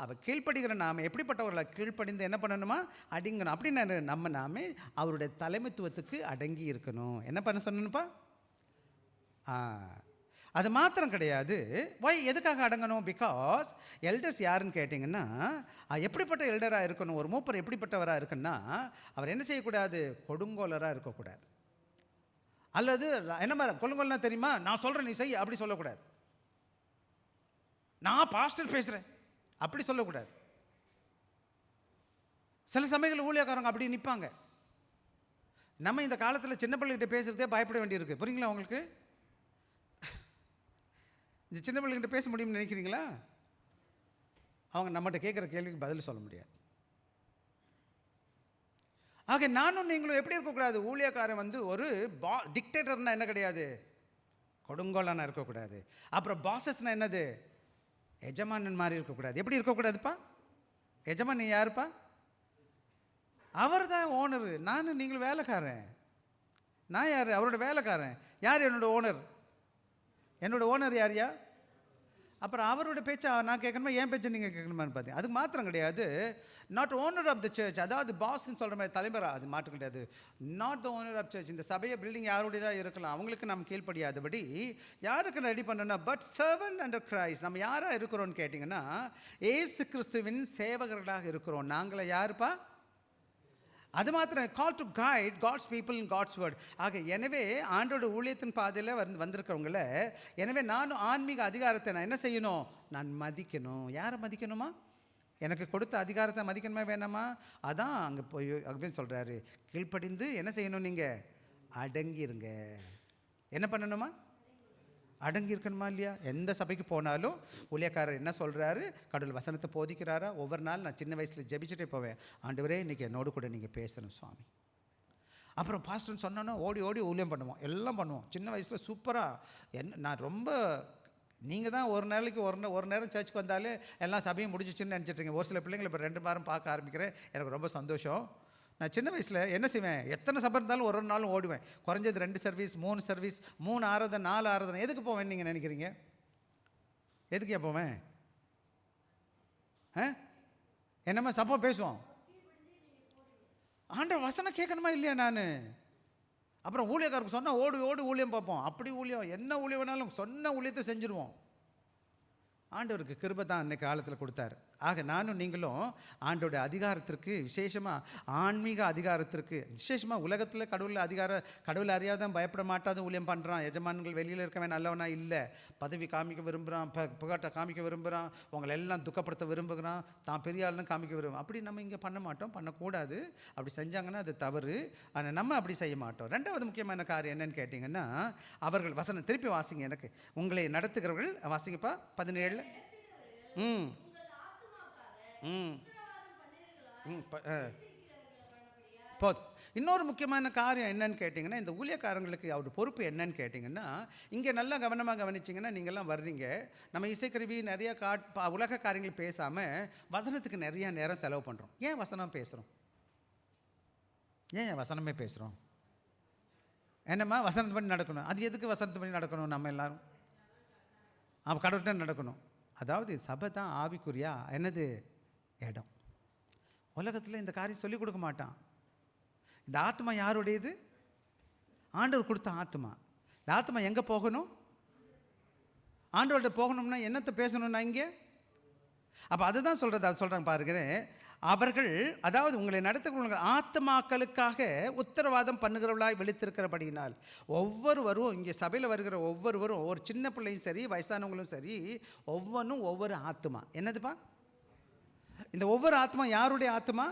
அப்போ கீழ்ப்படுகிற நாம் எப்படிப்பட்டவர்களை கீழ்ப்படிந்து என்ன பண்ணணுமா, அடங்கணும். அப்படின்னு நாமே அவருடைய தலைமைத்துவத்துக்கு அடங்கி இருக்கணும். என்ன பண்ண சொன்னப்பா? அது மாத்திரம் கிடையாது. எதுக்காக அடங்கணும்? பிகாஸ் எல்டர்ஸ் யாருன்னு கேட்டிங்கன்னா, எப்படிப்பட்ட எல்டராக இருக்கணும், ஒரு மூப்பர் எப்படிப்பட்டவராக இருக்குன்னா, அவர் என்ன செய்யக்கூடாது, கொடுங்கோலராக இருக்கக்கூடாது. அல்லது என்ன மாதிரி கொடுங்கோல்னா தெரியுமா, நான் சொல்கிறேன் நீ செய் அப்படி சொல்லக்கூடாது. நான் பாஸ்டர் பேசுகிறேன் அப்படி சொல்லக்கூடாது. சில சமயங்கள் ஊழியக்காரங்க அப்படி நிற்பாங்க. நம்ம இந்த காலத்தில் சின்ன பிள்ளைகிட்ட பேசுகிறதே பயப்பட வேண்டியிருக்கு. புரியுங்களா உங்களுக்கு? இந்த சின்ன பிள்ளைகிட்ட பேச முடியும்னு நினைக்கிறீங்களா? அவங்க நம்மகிட்ட கேட்குற கேள்விக்கு பதில் சொல்ல முடியாது. ஆக நானும் நீங்களும் எப்படி இருக்கக்கூடாது, ஊழியக்காரன் ஒரு டிக்டேட்டர்னா என்ன கிடையாது, கொடுங்கோலனா இருக்கக்கூடாது. அப்புறம் பாசஸ்னா என்னது, எஜமானன் மாதிரி இருக்கக்கூடாது. எப்படி இருக்கக்கூடாதுப்பா? எஜமான் நீ யாருப்பா? அவர் தான் ஓனர். நான் நீங்கள் வேலைக்காரன். நான் யார்? அவரோட வேலைக்காரன். யார் என்னோட ஓனர்? என்னோட ஓனர் யார்யா? அப்புறம் அவரோட பேச்சை நான் கேட்கணுமா, என் பேச்சை நீங்கள் கேட்கணுமான்னு பார்த்தீங்க. அது மாத்திரம் கிடையாது. Not owner of the church, அதாவது பாஸ்ன்னு சொல்கிற மாதிரி தலைவர், அது மாற்றம் கிடையாது. Not the owner of church. இந்த சபையை பில்டிங் யாருடையதாக இருக்கலாம், அவங்களுக்கு நம்ம கீழ்ப்படியாதபடி யாருக்கு ரெடி பண்ணணும்னா, பட் சர்வன்ட் அண்டர் கிரைஸ்ட். நம்ம யாராக இருக்கிறோன்னு கேட்டிங்கன்னா, ஏசு கிறிஸ்துவின் சேவகர்களாக இருக்கிறோம். நாங்களை யாருப்பா? அது மாத்திரம் call to guide God's people in God's word. ஆக எனவே ஆண்டோட ஊழியத்தின் பாதையில் வந்திருக்கிறவங்கள, எனவே நானும் ஆன்மீக அதிகாரத்தை நான் என்ன செய்யணும், நான் மதிக்கணும். யாரை மதிக்கணுமா? எனக்கு கொடுத்த அதிகாரத்தை மதிக்கணுமா வேணாமா? அதான் அங்கே போய் அப்படின்னு சொல்கிறாரு, கீழ்ப்படிந்து என்ன செய்யணும், நீங்கள் அடங்கிருங்க. என்ன பண்ணணுமா? அடங்கி இருக்கணுமா இல்லையா? எந்த சபைக்கு போனாலும் ஊழியக்காரர் என்ன சொல்கிறாரு, கடவுள் வசனத்தை போதிக்கிறாரா? ஒவ்வொரு நாள் நான் சின்ன வயசில் ஜெபிச்சுட்டே போவேன், ஆண்டவரே இன்றைக்கி என்னோடு கூட நீங்கள் பேசணும் சுவாமி. அப்புறம் பாஸ்டர்னு சொன்னோன்னா ஓடி ஓடி ஊழியம் பண்ணுவோம், எல்லாம் பண்ணுவோம். சின்ன வயசில் சூப்பராக நான் ரொம்ப, நீங்கள் தான் ஒரு நாளைக்கு ஒரு நேரம் சர்ச்சுக்கு வந்தாலே எல்லாம் சபையும் முடிஞ்சிச்சுன்னு நினச்சிட்ருக்கீங்க. ஒரு சில பிள்ளைங்களை இப்போ 2 வாரம் பார்க்க ஆரம்பிக்கிறேன். எனக்கு ரொம்ப சந்தோஷம். நான் சின்ன வயசில் என்ன செய்வேன், எத்தனை சபை இருந்தாலும் ஒரு நாளும் ஓடுவேன். குறைஞ்சது 2 சர்வீஸ் 3 சர்வீஸ் 3 ஆராதனை 4 ஆராதனை. எதுக்கு போவேன் நீங்கள் நினைக்கிறீங்க? எதுக்கே போவேன்? என்னம்மா சப்போ பேசுவோம், ஆண்டவர் வசனம் கேட்கணுமா இல்லையா? நான் அப்புறம் ஊழியக்காரருக்கு சொன்னால் ஓடி ஓடி ஊழியம் பார்ப்போம். அப்படி ஊழியம், என்ன ஊழியம் வேணாலும் சொன்ன ஊழியத்தை செஞ்சுருவோம். ஆண்டவருக்கு கிருபை தான் அன்றைக்கு காலத்தில் கொடுத்தாரு. ஆக நானும் நீங்களும் ஆண்டோட அதிகாரத்திற்கு, விசேஷமாக ஆன்மீக அதிகாரத்திற்கு, விசேஷமாக உலகத்தில் கடவுள் அறியாதான் பயப்பட மாட்டாத ஊழியம் பண்ணுறான். எஜமான்கள் வெளியில் இருக்கவன் நல்லவனா இல்லை, பதவி காமிக்க விரும்புகிறான், புகாட்டை காமிக்க விரும்புகிறான், உங்களை எல்லாம் துக்கப்படுத்த விரும்புகிறான், தான் பெரிய ஆளுன்னு காமிக்க விரும்புகிறான். அப்படி நம்ம இங்கே பண்ண மாட்டோம், பண்ணக்கூடாது. அப்படி செஞ்சாங்கன்னா அது தவறு. ஆனால் நம்ம அப்படி செய்ய மாட்டோம். 2வது முக்கியமான காரியம் என்னன்னு கேட்டிங்கன்னா, அவர்கள் வசனம் திருப்பி வாசிங்க, எனக்கு உங்களை நடத்துகிறவர்கள் வாசிங்கப்பா 17. போதும். இன்னொரு முக்கியமான காரியம் என்னன்னு கேட்டிங்கன்னா, இந்த ஊழியக்காரங்களுக்கு அவருடைய பொறுப்பு என்னன்னு கேட்டிங்கன்னா, இங்கே நல்லா கவனமாக கவனிச்சிங்கன்னா, நீங்கள்லாம் வர்றீங்க, நம்ம இசைக்கருவி நிறைய உலக காரியங்கள் பேசாமல் வசனத்துக்கு நிறையா நேரம் செலவு பண்ணுறோம். ஏன் வசனம் பேசுகிறோம்? ஏன் வசனமே பேசுகிறோம்? என்னம்மா வசனத்து பண்ணி நடக்கணும். அது எதுக்கு வசனத்து பண்ணி நடக்கணும்? நம்ம எல்லோரும் கடவுள்கிட்ட நடக்கணும். அதாவது சபை தான் ஆவிக்குரியா என்னது இடம். உலகத்தில் இந்த காரியம் சொல்லிக் கொடுக்க மாட்டான். இந்த ஆத்மா யாருடையது? ஆண்டவர் கொடுத்த ஆத்மா. இந்த ஆத்மா எங்கே போகணும்? ஆண்டவர்கிட்ட போகணும்னா என்னத்தை பேசணும்னா இங்கே. அப்போ அதுதான் சொல்கிறது. அது சொல்கிறாங்க பாருங்க, அவர்கள், அதாவது உங்களை நடத்துகிற ஆத்துமாக்களுக்காக உத்தரவாதம் பண்ணுகிறவர்களாய் விழித்திருக்கிறபடியினால், ஒவ்வொருவரும் இங்கே சபையில் வருகிற ஒவ்வொருவரும், ஒரு சின்ன பிள்ளையும் சரி வயசானவங்களும் சரி, ஒவ்வொன்றும் ஒவ்வொரு ஆத்துமா. என்னதுப்பா? இந்த ஒவ்வொரு ஆத்மா யாருடைய ஆத்மா?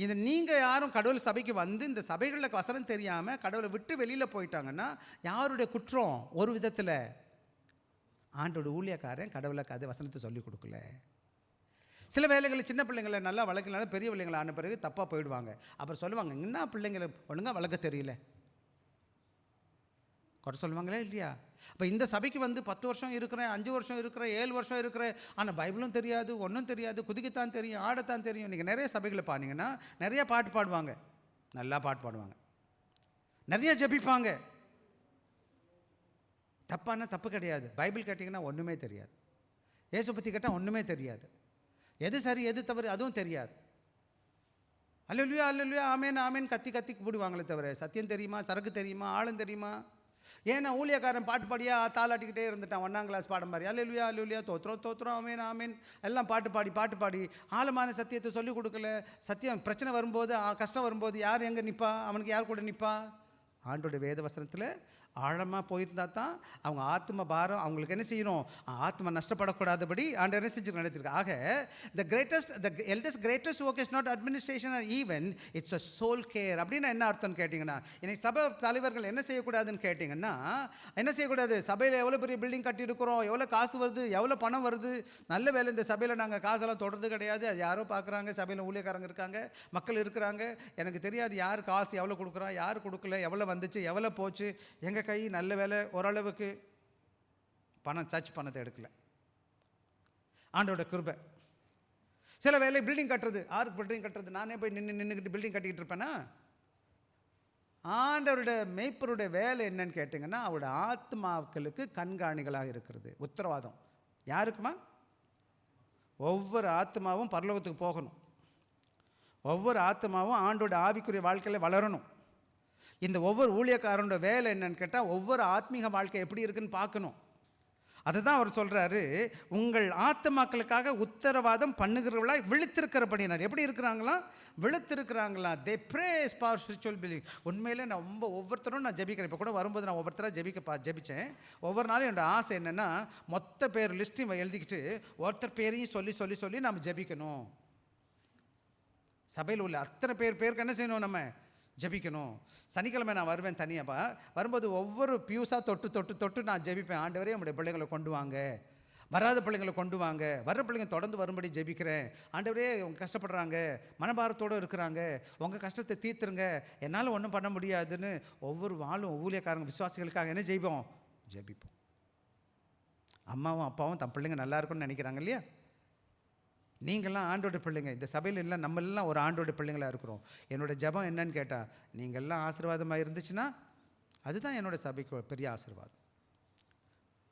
இது நீங்கள் யாரும் கடவுள் சபைக்கு வந்து இந்த சபைகளில் வசனம் தெரியாமல் கடவுளை விட்டு வெளியில் போயிட்டாங்கன்னா யாருடைய குற்றம்? ஒரு விதத்தில் ஆண்டோட ஊழியக்காரன் கடவுளை வசனத்தை சொல்லிக் கொடுக்கல. சில வேலைகளில் சின்ன பிள்ளைங்களை நல்லா வளர்க்கலனால பெரிய பிள்ளைங்களை ஆன பிறகு தப்பாக போயிடுவாங்க. அப்புறம் சொல்லுவாங்க, என்ன பிள்ளைங்களை ஒழுங்காக வளர்க்க தெரியல, குறை சொல்லுவாங்களே இல்லையா? அப்போ இந்த சபைக்கு வந்து 10 வருஷம் இருக்கிறேன், 5 வருஷம் இருக்கிறேன், 7 வருஷம் இருக்கிறேன், ஆனால் பைபிளும் தெரியாது, ஒன்றும் தெரியாது, குதிக்கத்தான் தெரியும், ஆடத்தான் தெரியும். நீங்கள் நிறைய சபைகளை பாருங்கன்னா நிறைய பாட்டு பாடுவாங்க, நல்லா பாட்டு பாடுவாங்க, நிறைய ஜெபிப்பாங்க. தப்பானா தப்பு கிடையாது. பைபிள் கேட்டிங்கன்னா ஒன்றுமே தெரியாது, இயேசு பற்றி கேட்டால் ஒன்றுமே தெரியாது, எது சரி எது தவறு அதுவும் தெரியாது. அல்லேலூயா அல்லேலூயா ஆமேன் ஆமேன் கத்தி கத்தி கூப்பிடுவாங்களே தவிர சத்தியம் தெரியுமா, சரக்கு தெரியுமா, ஆழம் தெரியுமா? ஏன்னா ஊழியக்காரன் பாட்டு பாடியா தாளாட்டிக்கிட்டே இருந்துட்டான், 1ஆம் கிளாஸ் பாடம் மாதிரி. அல்லேலூயா அல்லேலூயா தோத்திரம் தோத்திரம் ஆமேன் ஆமேன் எல்லாம் பாட்டு பாடி ஆழமான சத்தியத்தை சொல்லிக் கொடுக்கல. சத்தியம் பிரச்சனை வரும்போது, கஷ்டம் வரும்போது யார் எங்கே நிற்பா? அவனுக்கு யார் கூட நிற்பா? ஆண்டோட வேத வசனத்தில் ஆழமாக போயிருந்தா தான் அவங்க ஆத்ம பாரம் அவங்களுக்கு என்ன செய்யணும், ஆத்மா நஷ்டப்படக்கூடாதபடி ஆண்டவர் என்ன செஞ்சு நடத்திருக்கு. ஆக the eldest greatest work is not administration or even, it's a soul care. அப்படின்னா என்ன அர்த்தம்னு கேட்டிங்கன்னா, இன்னைக்கு சபை தலைவர்கள் என்ன செய்யக்கூடாதுன்னு கேட்டிங்கன்னா, என்ன செய்யக்கூடாது, சபையில் எவ்வளோ பெரிய பில்டிங் கட்டியிருக்கிறோம், எவ்வளோ காசு வருது, எவ்வளோ பணம் வருது, நல்ல வேலை இந்த சபையில் நாங்கள் காசெல்லாம் தொடர்றது கிடையாது, அது யாரோ பார்க்குறாங்க, சபையில் ஊழியக்காரங்க இருக்காங்க, மக்கள் இருக்கிறாங்க, எனக்கு தெரியாது யார் காசு எவ்வளோ கொடுக்குறா, யார் கொடுக்கல, எவ்வளோ வந்துச்சு, எவ்வளோ போச்சு, எங்கள் கை நல்ல வேலை ஓரளவுக்கு பணம் சர்ச் பணத்தை எடுக்கல. ஆண்டோட கிருபை. சில வேலை பில்டிங் கட்டுறது, ஆருக்கு பில்டிங் கட்டுறது, நானே போய் நின்றுக்கிட்டு பில்டிங் கட்டிக்கிட்டு இருப்பேனா? ஆண்டவருடைய மேய்ப்பருடைய வேலை என்னன்னு கேட்டிங்கன்னா, அவருடைய ஆத்மாக்களுக்கு கண்காணிகளாக இருக்கிறது. உத்தரவாதம் யாருக்குமா? ஒவ்வொரு ஆத்மாவும் பரலோகத்துக்கு போகணும், ஒவ்வொரு ஆத்மாவும் ஆண்டோட ஆவிக்குரிய வாழ்க்கையில் வளரணும். இந்த ஒவ்வொரு ஊழியக்காரனோட வேலை என்னன்னு கேட்டால், ஒவ்வொரு ஆத்மீக வாழ்க்கை எப்படி இருக்குன்னு பார்க்கணும். அதை தான் அவர் சொல்கிறாரு, உங்கள் ஆத்மாக்களுக்காக உத்தரவாதம் பண்ணுகிறவர்களாக விழித்திருக்கிறபடினார். எப்படி இருக்கிறாங்களா? விழித்திருக்கிறாங்களா? தே பிரேஸ் ஃபார் ஸ்பிரிச்சுவல் பிலீவ். உண்மையிலே நான் ஒவ்வொருத்தரும் நான் ஜெபிக்கிறேன். இப்போ கூட வரும்போது நான் ஒவ்வொருத்தராக ஜெபித்தேன். ஒவ்வொரு நாளும் என்னோட ஆசை என்னென்னா, மொத்த பேர் லிஸ்ட்டையும் எழுதிக்கிட்டு ஒருத்தர் பேரையும் சொல்லி நம்ம ஜெபிக்கணும். சபையில் உள்ள அத்தனை பேருக்கு என்ன செய்யணும், நம்ம ஜெபிக்கணும். சனிக்கிழமை நான் வருவேன் தனியாக, வரும்போது ஒவ்வொரு பியூஸாக தொட்டு நான் ஜெபிப்பேன். ஆண்டவரே நம்முடைய பிள்ளைங்களை கொண்டு வாங்க, வராத பிள்ளைங்களை கொண்டு வாங்க, வர்ற பிள்ளைங்க தொடர்ந்து வரும்படி ஜெபிக்கிறேன். ஆண்டவரே அவங்க கஷ்டப்படுறாங்க, மனபாரத்தோடு இருக்கிறாங்க, உங்கள் கஷ்டத்தை தீர்த்துருங்க, என்னால் ஒன்றும் பண்ண முடியாதுன்னு ஒவ்வொரு வாழும் ஊழியக்காரங்க விசுவாசிகளுக்காக என்ன ஜெபிப்போம்? அம்மாவும் அப்பாவும் தன் பிள்ளைங்க நல்லா இருக்குன்னு நினைக்கிறாங்க இல்லையா? நீங்கள்லாம் ஆண்டோட பிள்ளைங்க, இந்த சபையில் எல்லாம் நம்மெல்லாம் ஒரு ஆண்டோட பிள்ளைங்களாக இருக்கிறோம். என்னோடய ஜெபம் என்னன்னு கேட்டால், நீங்கள்லாம் ஆசீர்வாதமாக இருந்துச்சுன்னா அதுதான் என்னோடய சபைக்கு பெரிய ஆசீர்வாதம்.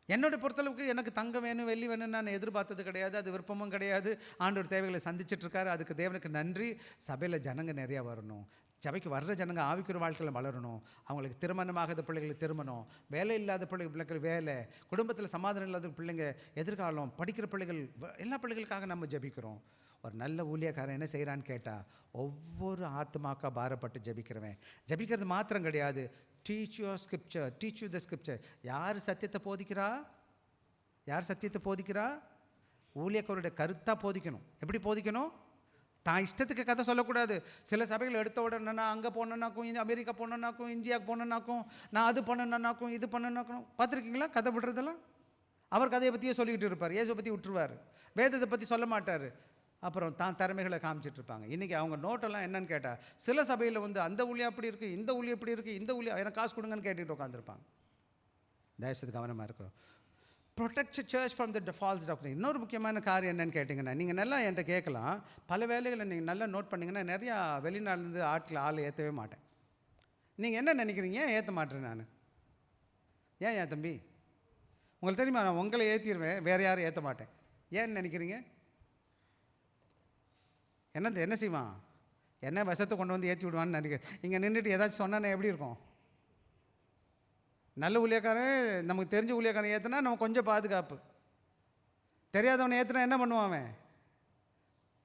என்னோட பொறுத்தளவுக்கு எனக்கு தங்கம் வேணும், வெள்ளி வேணும்னு நான் எதிர்பார்த்தது கிடையாது, அது விருப்பமும் கிடையாது. ஆண்டோட தேவைகளை சந்திச்சிட்ருக்காரு, அதுக்கு தேவனுக்கு நன்றி. சபையில் ஜனங்க நிறையா வரணும், சபைக்கு வர்ற ஜனங்க ஆவிக்குரிய வாழ்க்கையில் வளரணும், அவங்களுக்கு திருமணமாகாத பிள்ளைகளுக்கு திருமணம், வேலை இல்லாத பிள்ளைகள் வேலை, குடும்பத்தில் சமாதானம் இல்லாத பிள்ளைங்க எதிர்காலம், படிக்கிற பிள்ளைகள், எல்லா பிள்ளைகளுக்காக நம்ம ஜெபிக்கிறோம். ஒரு நல்ல ஊழியக்காரன் என்ன செய்கிறான்னு கேட்டால், ஒவ்வொரு ஆத்மாக்கா பாரப்பட்டு ஜெபிக்கிறது மாத்திரம் கிடையாது, டீச் யூ த ஸ்கிரிப்சர். யார் சத்தியத்தை போதிக்கிறா? ஊழியக்காரருடைய கருத்தாக போதிக்கணும். எப்படி போதிக்கணும்? தான் இஷ்டத்துக்கு கதை சொல்லக்கூடாது. சில சபைகள் எடுத்த உடனே நான் அங்கே போனேன்னாக்கும், அமெரிக்கா போனேன்னாக்கும், இந்தியாவுக்கு போனேன்னாக்கும், நான் அது பண்ணேன்னாக்கும், இது பண்ணேன்னாக்கும். பார்த்துருக்கீங்களா கதை விடுறதெல்லாம்? அவர் கதையை பற்றியே சொல்லிக்கிட்டு இருப்பார், இயேசுவை பற்றி விட்டுருவார், வேதத்தை பற்றி சொல்ல மாட்டார். அப்புறம் தான் திறமைகளை காமிச்சிட்டு இருப்பாங்க. இன்றைக்கி அவங்க நோட்டெல்லாம் என்னன்னு கேட்டால், சில சபையில் வந்து அந்த ஊழியம் அப்படி இருக்குது, இந்த ஊழியம் எப்படி இருக்குது, இந்த ஊழியம் எனக்கு காசு கொடுங்கன்னு கேட்டுட்டு உட்காந்துருப்பாங்க. தயவுசெய்து கவனமாக இருக்கும். Protect church from the false doctor. இன்னொரு முக்கியமான காரியம் என்னன்னு கேட்டிங்கன்னா, நீங்கள் நல்லா என்கிட்ட கேட்கலாம், பல வேலைகளை நீங்கள் நல்லா நோட் பண்ணிங்கன்னா, நிறையா வெளிநாட்டிலேருந்து ஆள் ஏற்றவே மாட்டேன். நீங்கள் என்ன நினைக்கிறீங்க? ஏன் ஏற்ற மாட்டேன் நான்? ஏன் தம்பி? உங்களுக்கு தெரியுமா, நான் உங்களை ஏற்றிடுவேன், வேறு யாரும் ஏற்ற மாட்டேன். ஏன்னு நினைக்கிறீங்க? என்ன செய்வான்? என்ன விஷத்தை கொண்டு வந்து ஏற்றி விடுவான்னு நினைக்கிறேன். இங்கே நின்றுட்டு ஏதாச்சும் சொன்னா எப்படி இருக்கும்? நல்ல ஊழியக்காரன், நமக்கு தெரிஞ்ச ஊழியக்காரன் ஏற்றுனா நம்ம கொஞ்சம் பாதுகாப்பு. தெரியாதவனை ஏற்றுனா என்ன பண்ணுவான்? அவன்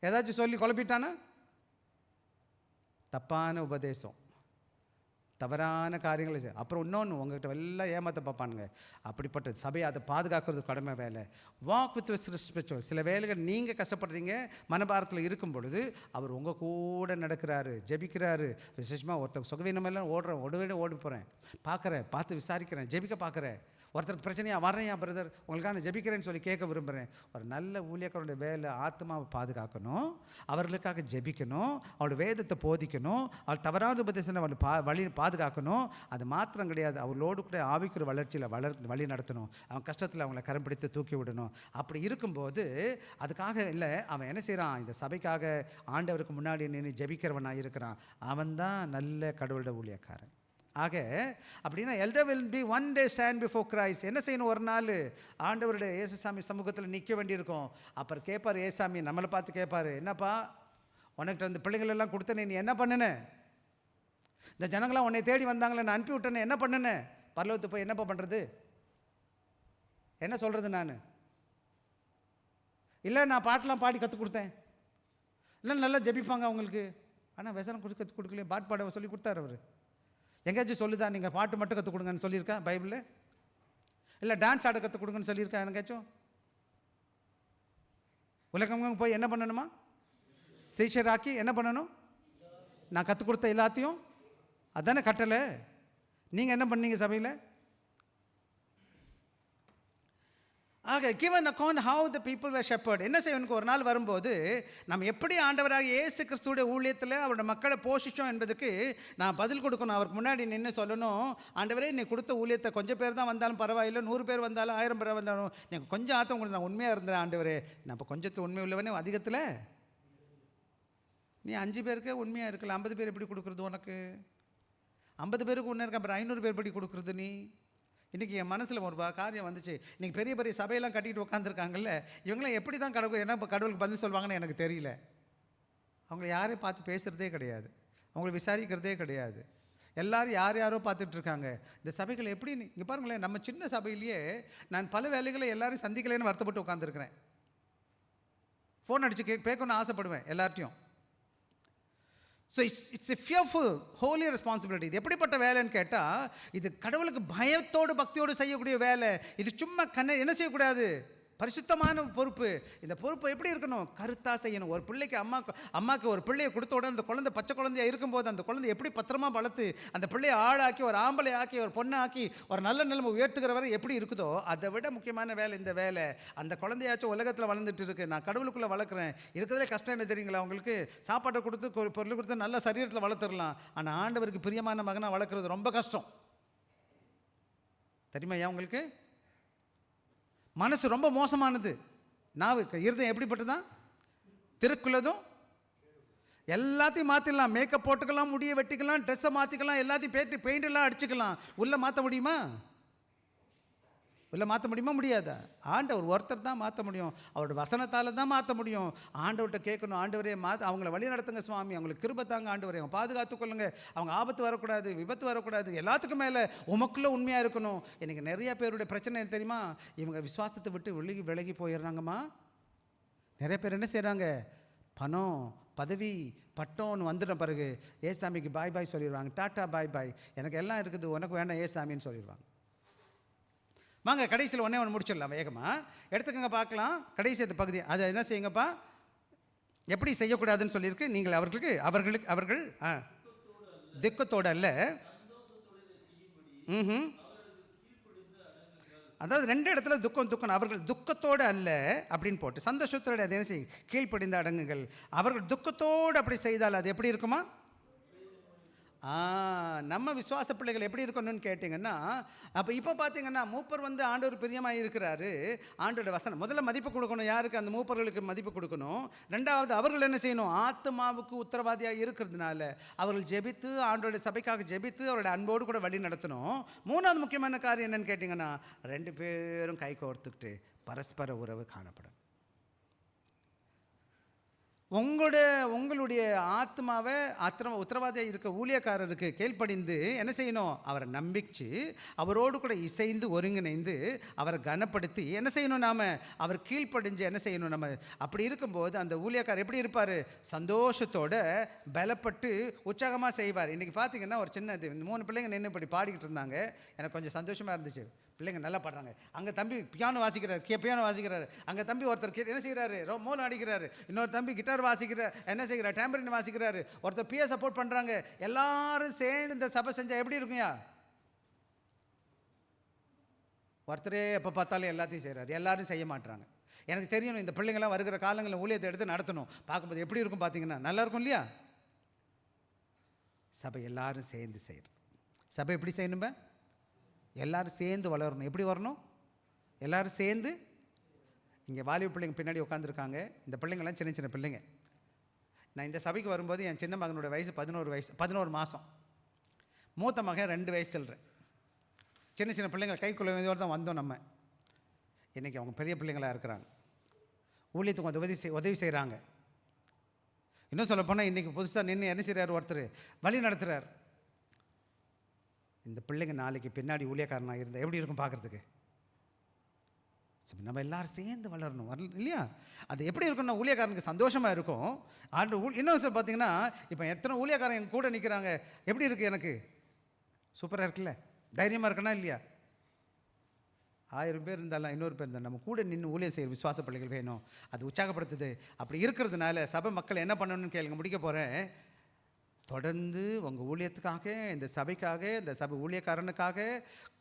ஏதாச்சும் சொல்லி குழப்பிட்டானா? தப்பான உபதேசம், தவறான காரியங்களை அப்புறம் இன்னொன்று உங்கள்கிட்ட எல்லாம் ஏமாற்ற பார்ப்பானுங்க. அப்படிப்பட்ட சபையை அதை பாதுகாக்கிறது கடமை வேலை. Walk with spiritual. சில வேலைகள் நீங்கள் கஷ்டப்படுறீங்க, மனபாரத்தில் இருக்கும் பொழுது அவர் உங்கள் கூட நடக்கிறாரு, ஜெபிக்கிறாரு. விசேஷமாக ஒருத்தர் சுகவீனமெல்லாம் ஓடி போகிறேன், பார்த்து விசாரிக்கிறேன், ஜெபிக்க பார்க்குறேன். ஒருத்தருக்கு பிரச்சனையாக வர்றேன் பிரதர், உங்களுக்கான ஜெபிக்கிறேன்னு சொல்லி கேட்க விரும்புகிறேன். ஒரு நல்ல ஊழியக்காரருடைய வேலை ஆத்மாவை பாதுகாக்கணும், அவர்களுக்காக ஜெபிக்கணும், அவருடைய வேதத்தை போதிக்கணும், அவர் தவறான உபதேசத்தை வழி பாதுகாக்கணும். அது மாத்திரம் கிடையாது, அவர்களோடு கூட ஆவிக்குரிய வளர்ச்சியில் வழி நடத்தணும். அவன் கஷ்டத்தில் அவங்கள கரம் பிடித்து தூக்கி விடணும். அப்படி இருக்கும்போது அதுக்காக இல்லை, அவன் என்ன செய்கிறான், இந்த சபைக்காக ஆண்டவருக்கு முன்னாடி நின்று ஜெபிக்கிறவனாக இருக்கிறான். அவன் தான் நல்ல கடவுளோட ஊழியக்காரன். ஆக அப்படின்னா elder will be one day stand before Christ. என்ன செய்யணும், ஒரு நாள் ஆண்டவருடைய ஏசுசாமி சமூகத்தில் நிற்க வேண்டியிருக்கும். அப்புறம் கேட்பார் ஏசாமி, நம்மளை பார்த்து கேட்பார், என்னப்பா உனக்கிட்ட அந்த பிள்ளைங்களெல்லாம் கொடுத்தனே, நீ என்ன பண்ணுன? இந்த ஜனங்களாம் உன்னை தேடி வந்தாங்களே, நான் அனுப்பி விட்டேன்னு என்ன பண்ணுன? பரலோகத்துக்கு போய் என்னப்பா பண்ணுறது? என்ன சொல்கிறது? நான் இல்லை, நான் பாட்டெலாம் பாடி கற்றுக் கொடுத்தேன், இல்லை நல்லா ஜெபிப்பாங்க அவங்களுக்கு, ஆனால் வசனம் கற்றுக் கொடுக்கலையே. பாட்டு பாட சொல்லி கொடுத்தாரு அவர். எங்கேயாச்சும் சொல்லுதா நீங்கள் பாட்டு மட்டும் கற்றுக் கொடுங்கன்னு சொல்லியிருக்கா பைபிளில்? இல்லை டான்ஸ் ஆட கற்றுக் கொடுங்கன்னு சொல்லியிருக்கா எங்கேயாச்சும்? உலகம் போய் என்ன பண்ணணுமா? சீஷராக்கி என்ன பண்ணணும்? நான் கற்றுக் கொடுத்த எல்லாத்தையும் அதானே கட்டளை. நீங்கள் என்ன பண்ணீங்க சபையில்? ஆக given account how the people were shepherded. என்ன செய்வனுக்கு ஒரு நாள் வரும்போது நம்ம எப்படி ஆண்டவராக இயேசு கிறிஸ்துவோட ஊழியத்தில் அவரோட மக்களை போஷிச்சோம் என்பதுக்கு நான் பதில் கொடுக்கணும். அவருக்கு முன்னாடி நின்று சொல்லணும், ஆண்டவரே நீ கொடுத்த ஊழியத்தை கொஞ்சம் பேர் தான் வந்தாலும் பரவாயில்லை, 100 பேர் வந்தாலும் 1000 பேர் வந்தாலும் நீங்கள் கொஞ்சம் ஆத்தம் கொடுத்து நான் உண்மையாக இருந்தேன் ஆண்டவரே. நான் இப்போ கொஞ்சத்து உண்மை உள்ளவனே, அதிகத்தில் நீ 5 பேருக்கு உண்மையாக இருக்கல, 50 பேர் எப்படி கொடுக்குறது உனக்கு? 50 பேருக்கு ஒன்று இருக்க, அப்புறம் 500 பேர் எப்படி கொடுக்குறது நீ? இன்றைக்கி என் மனசில் ஒரு காரியம் வந்துச்சு. இன்றைக்கி பெரிய பெரிய சபையெல்லாம் கட்டிகிட்டு உட்காந்துருக்காங்கல்ல, இவங்களாம் எப்படி தான் என்ன கடவுளுக்கு பதில் சொல்லுவாங்கன்னு எனக்கு தெரியல. அவங்கள யாரையும் பார்த்து பேசுகிறதே கிடையாது, அவங்கள விசாரிக்கிறதே கிடையாது. எல்லோரும் யாரோ பார்த்துட்ருக்காங்க. இந்த சபைகள் எப்படி இங்கே பாருங்களேன், நம்ம சின்ன சபையிலேயே நான் பல வேலைகளை எல்லோரும் சந்திக்கலைன்னு வருத்தப்பட்டு உட்காந்துருக்கிறேன். ஃபோன் அடித்து கேட்கணும்னு ஆசைப்படுவேன் எல்லார்ட்டையும். So it's a fearful holy responsibility. இது எப்படிப்பட்ட வேலைன்னு கேட்டால், இது கடவுளுக்கு பயத்தோடு பக்தியோடு செய்யக்கூடிய வேலை. இது சும்மா என்ன செய்யக்கூடாது, பரிசுத்தமான பொறுப்பு. இந்த பொறுப்பு எப்படி இருக்கணும், கருத்தாக செய்யணும். ஒரு பிள்ளைக்கு அம்மாவுக்கு ஒரு பிள்ளையை கொடுத்த உடனே அந்த குழந்தை பச்சை குழந்தையாக இருக்கும்போது அந்த குழந்தை எப்படி பத்திரமா வளர்த்து அந்த பிள்ளையை ஆளாக்கி ஒரு ஆம்பளை ஆக்கி ஒரு பொண்ணை ஆக்கி ஒரு நல்ல நிலைமை உயர்த்துகிற வரை எப்படி இருக்குதோ, அதை விட முக்கியமான வேலை இந்த வேலை. அந்த குழந்தையாச்சும் உலகத்தில் வளர்ந்துட்டு இருக்கு, நான் கடவுளுக்குள்ளே வளர்க்குறேன். இருக்கிறதுலே கஷ்டம் என்ன தெரியுங்களா உங்களுக்கு? சாப்பாட்டை கொடுத்து பொருள் கொடுத்து நல்ல சரீரத்தில் வளர்த்துடலாம், ஆனால் ஆண்டவருக்கு பிரியமான மகனாக வளர்க்குறது ரொம்ப கஷ்டம். தெரியுமா ஏன் உங்களுக்கு? மனசு ரொம்ப மோசமானது. நாவு இருதயம் எப்படிப்பட்டதான், திருக்குள்ளதும். எல்லாத்தையும் மாற்றிடலாம், மேக்கப் போட்டுக்கலாம், முடியை வெட்டிக்கலாம், ட்ரெஸ்ஸை மாற்றிக்கலாம், எல்லாத்தையும் பெயிண்டெல்லாம் அடிச்சுக்கலாம். உள்ளே மாற்ற முடியுமா? இல்லை மாற்ற முடியுமா? முடியாதா? ஆண்டவர் ஒருத்தர் தான் மாற்ற முடியும், அவரோட வசனத்தால் தான் மாற்ற முடியும். ஆண்டவர்கிட்ட கேட்கணும், ஆண்டவரே அவங்கள வழி நடத்துங்க சுவாமி, அவங்களுக்கு கிருபை தாங்க ஆண்டவரே, அவங்க பாதுகாத்துக்கொள்ளுங்க, அவங்க ஆபத்து வரக்கூடாது, விபத்து வரக்கூடாது, எல்லாத்துக்கும் மேலே உமக்குள்ளே உண்மையாக இருக்கணும். எனக்கு நிறைய பேருடைய பிரச்சனை தெரியுமா, இவங்க விசுவாசத்தை விட்டு விலகி போயிடுறாங்கம்மா. நிறைய பேர் என்ன செய்கிறாங்க, பணம் பதவி பட்டம்னு வந்துட்ட பிறகு ஏசாமிக்கு பாய் பாய் சொல்லிடுவாங்க, டாட்டா பாய் பாய், எனக்கு எல்லாம் இருக்குது உனக்கு வேண்டாம் ஏசாமின்னு சொல்லிடுவாங்க. வாங்க கடைசியில் ஒன்றே முடிச்சிடலாம் வேகமாக. எடுத்துக்கங்க பார்க்கலாம் கடைசி அந்த பகுதி. அதை என்ன செய்யுங்கப்பா, எப்படி செய்யக்கூடாதுன்னு சொல்லியிருக்கு. நீங்கள் அவர்கள் துக்கத்தோடு அல்ல, அதாவது 2 இடத்துல துக்கம் அவர்கள் துக்கத்தோடு அல்ல அப்படின்னு போட்டு சந்தோஷத்தோடு அதை என்ன செய்யும், கீழ்ப்படிந்து அடங்குங்கள். அவர்கள் துக்கத்தோடு அப்படி செய்தால் அது எப்படி இருக்குமா? நம்ம விசுவாச பிள்ளைகள் எப்படி இருக்கணும்னு கேட்டிங்கன்னா, அப்போ இப்போ பார்த்தீங்கன்னா மூப்பர் ஆண்டவர் பிரியமாக இருக்கிறாரு. ஆண்டோட வசனம் முதல்ல மதிப்பு கொடுக்கணும். யாருக்கு? அந்த மூப்பர்களுக்கு மதிப்பு கொடுக்கணும். 2வது அவர்கள் என்ன செய்யணும், ஆத்மாவுக்கு உத்தரவாதியாக இருக்கிறதுனால அவர்கள் ஜெபித்து ஆண்டோட சபைக்காக ஜெபித்து அவரோட அன்போடு கூட வழி நடத்தணும். 3வது முக்கியமான காரியம் என்னன்னு கேட்டிங்கன்னா, 2 பேரும் கை கோர்த்துக்கிட்டு பரஸ்பர உறவு காணப்படும். உங்களுடைய ஆத்மாவை உத்தரவாதியாக இருக்க ஊழியக்காரருக்கு கீழ்ப்படிந்து என்ன செய்யணும்? அவரை நம்பிச்சு அவரோடு கூட இசைந்து ஒருங்கிணைந்து அவரை கனப்படுத்தி என்ன செய்யணும்? நாம் அவர் கீழ்ப்படிஞ்சு என்ன செய்யணும்? நம்ம அப்படி இருக்கும்போது அந்த ஊழியக்காரர் எப்படி இருப்பார்? சந்தோஷத்தோட பலப்பட்டு உற்சாகமாக செய்வார். இன்றைக்கி பார்த்தீங்கன்னா ஒரு சின்ன 3 பிள்ளைங்க நின்று இப்படி பாடிக்கிட்டு இருந்தாங்க. எனக்கு கொஞ்சம் சந்தோஷமாக இருந்துச்சு. பிள்ளைங்க நல்லா பாடுறாங்க. அங்கே தம்பி பியானோ வாசிக்கிறாரு. அங்கே தம்பி ஒருத்தர் என்ன செய்கிறாரு? மோளம் அடிக்கிறாரு. இன்னொரு தம்பி கிட்டார் வாசிக்கிறார். என்ன செய்கிறார்? டேம்பரின் வாசிக்கிறாரு. ஒருத்தர் பிஏ சப்போர்ட் பண்ணுறாங்க. எல்லாரும் சேர்ந்து இந்த சபை செஞ்சால் எப்படி இருக்குயா? ஒருத்தரே எப்போ பார்த்தாலும் எல்லாத்தையும் செய்கிறாரு. எல்லாரும் செய்ய மாட்டுறாங்க. எனக்கு தெரியணும் இந்த பிள்ளைங்கள்லாம் வருகிற காலங்களில் ஊழியத்தை எடுத்து நடத்தணும். பார்க்கும்போது எப்படி இருக்கும் பார்த்தீங்கன்னா நல்லா இருக்கும் இல்லையா? சபை எல்லாரும் சேர்ந்து செய்கிறது. சபை எப்படி செய்யணும்ப? எல்லோரும் சேர்ந்து வளரணும். எப்படி வரணும்? எல்லோரும் சேர்ந்து. இங்கே வாலிப பிள்ளைங்க பின்னாடி உட்காந்துருக்காங்க. இந்த பிள்ளைங்கள்லாம் சின்ன சின்ன பிள்ளைங்க. நான் இந்த சபைக்கு வரும்போது என் சின்ன மகனோட வயசு 11 மாதம். மூத்த மகன் 2 வயசு சொல்கிறேன். சின்ன சின்ன பிள்ளைங்க கைக்குள்ள வேண்டியோடு தான் வந்தோம் நம்ம. இன்றைக்கி அவங்க பெரிய பிள்ளைங்களாக இருக்கிறாங்க. ஊழியத்துக்கு உதவி செய்கிறாங்க. இன்னும் சொல்லப்போனால் இன்றைக்கி புதுசாக நின்று என்ன செய்கிறார்? ஒருத்தர் வழி நடத்துகிறார். இந்த பிள்ளைங்க நாளைக்கு பின்னாடி ஊழியக்காரனாக இருந்தால் எப்படி இருக்கும் பார்க்குறதுக்கு? சரி, நம்ம எல்லோரும் சேர்ந்து வளரணும் இல்லையா? அது எப்படி இருக்குன்னா ஊழியக்காரனுக்கு சந்தோஷமாக இருக்கும். இன்னும் சார் பார்த்தீங்கன்னா இப்போ எத்தனை ஊழியக்காரன் என் கூட நிற்கிறாங்க. எப்படி இருக்குது? எனக்கு சூப்பராக இருக்குல்ல? தைரியமாக இருக்குன்னா இல்லையா? 1000 பேர் இருந்தாலும் 500 பேர் இருந்தாலும் நம்ம கூட நின்று ஊழியம் செய்கிற விசுவாச பிள்ளைகள் வேணும். அது உற்சாகப்படுத்துது. அப்படி இருக்கிறதுனால சபை மக்கள் என்ன பண்ணணும்னு கேளுங்க. முடிக்க போகிறேன். தொடர்ந்து உங்கள் ஊழியத்துக்காக, இந்த சபைக்காக, இந்த சபை ஊழியக்காரனுக்காக,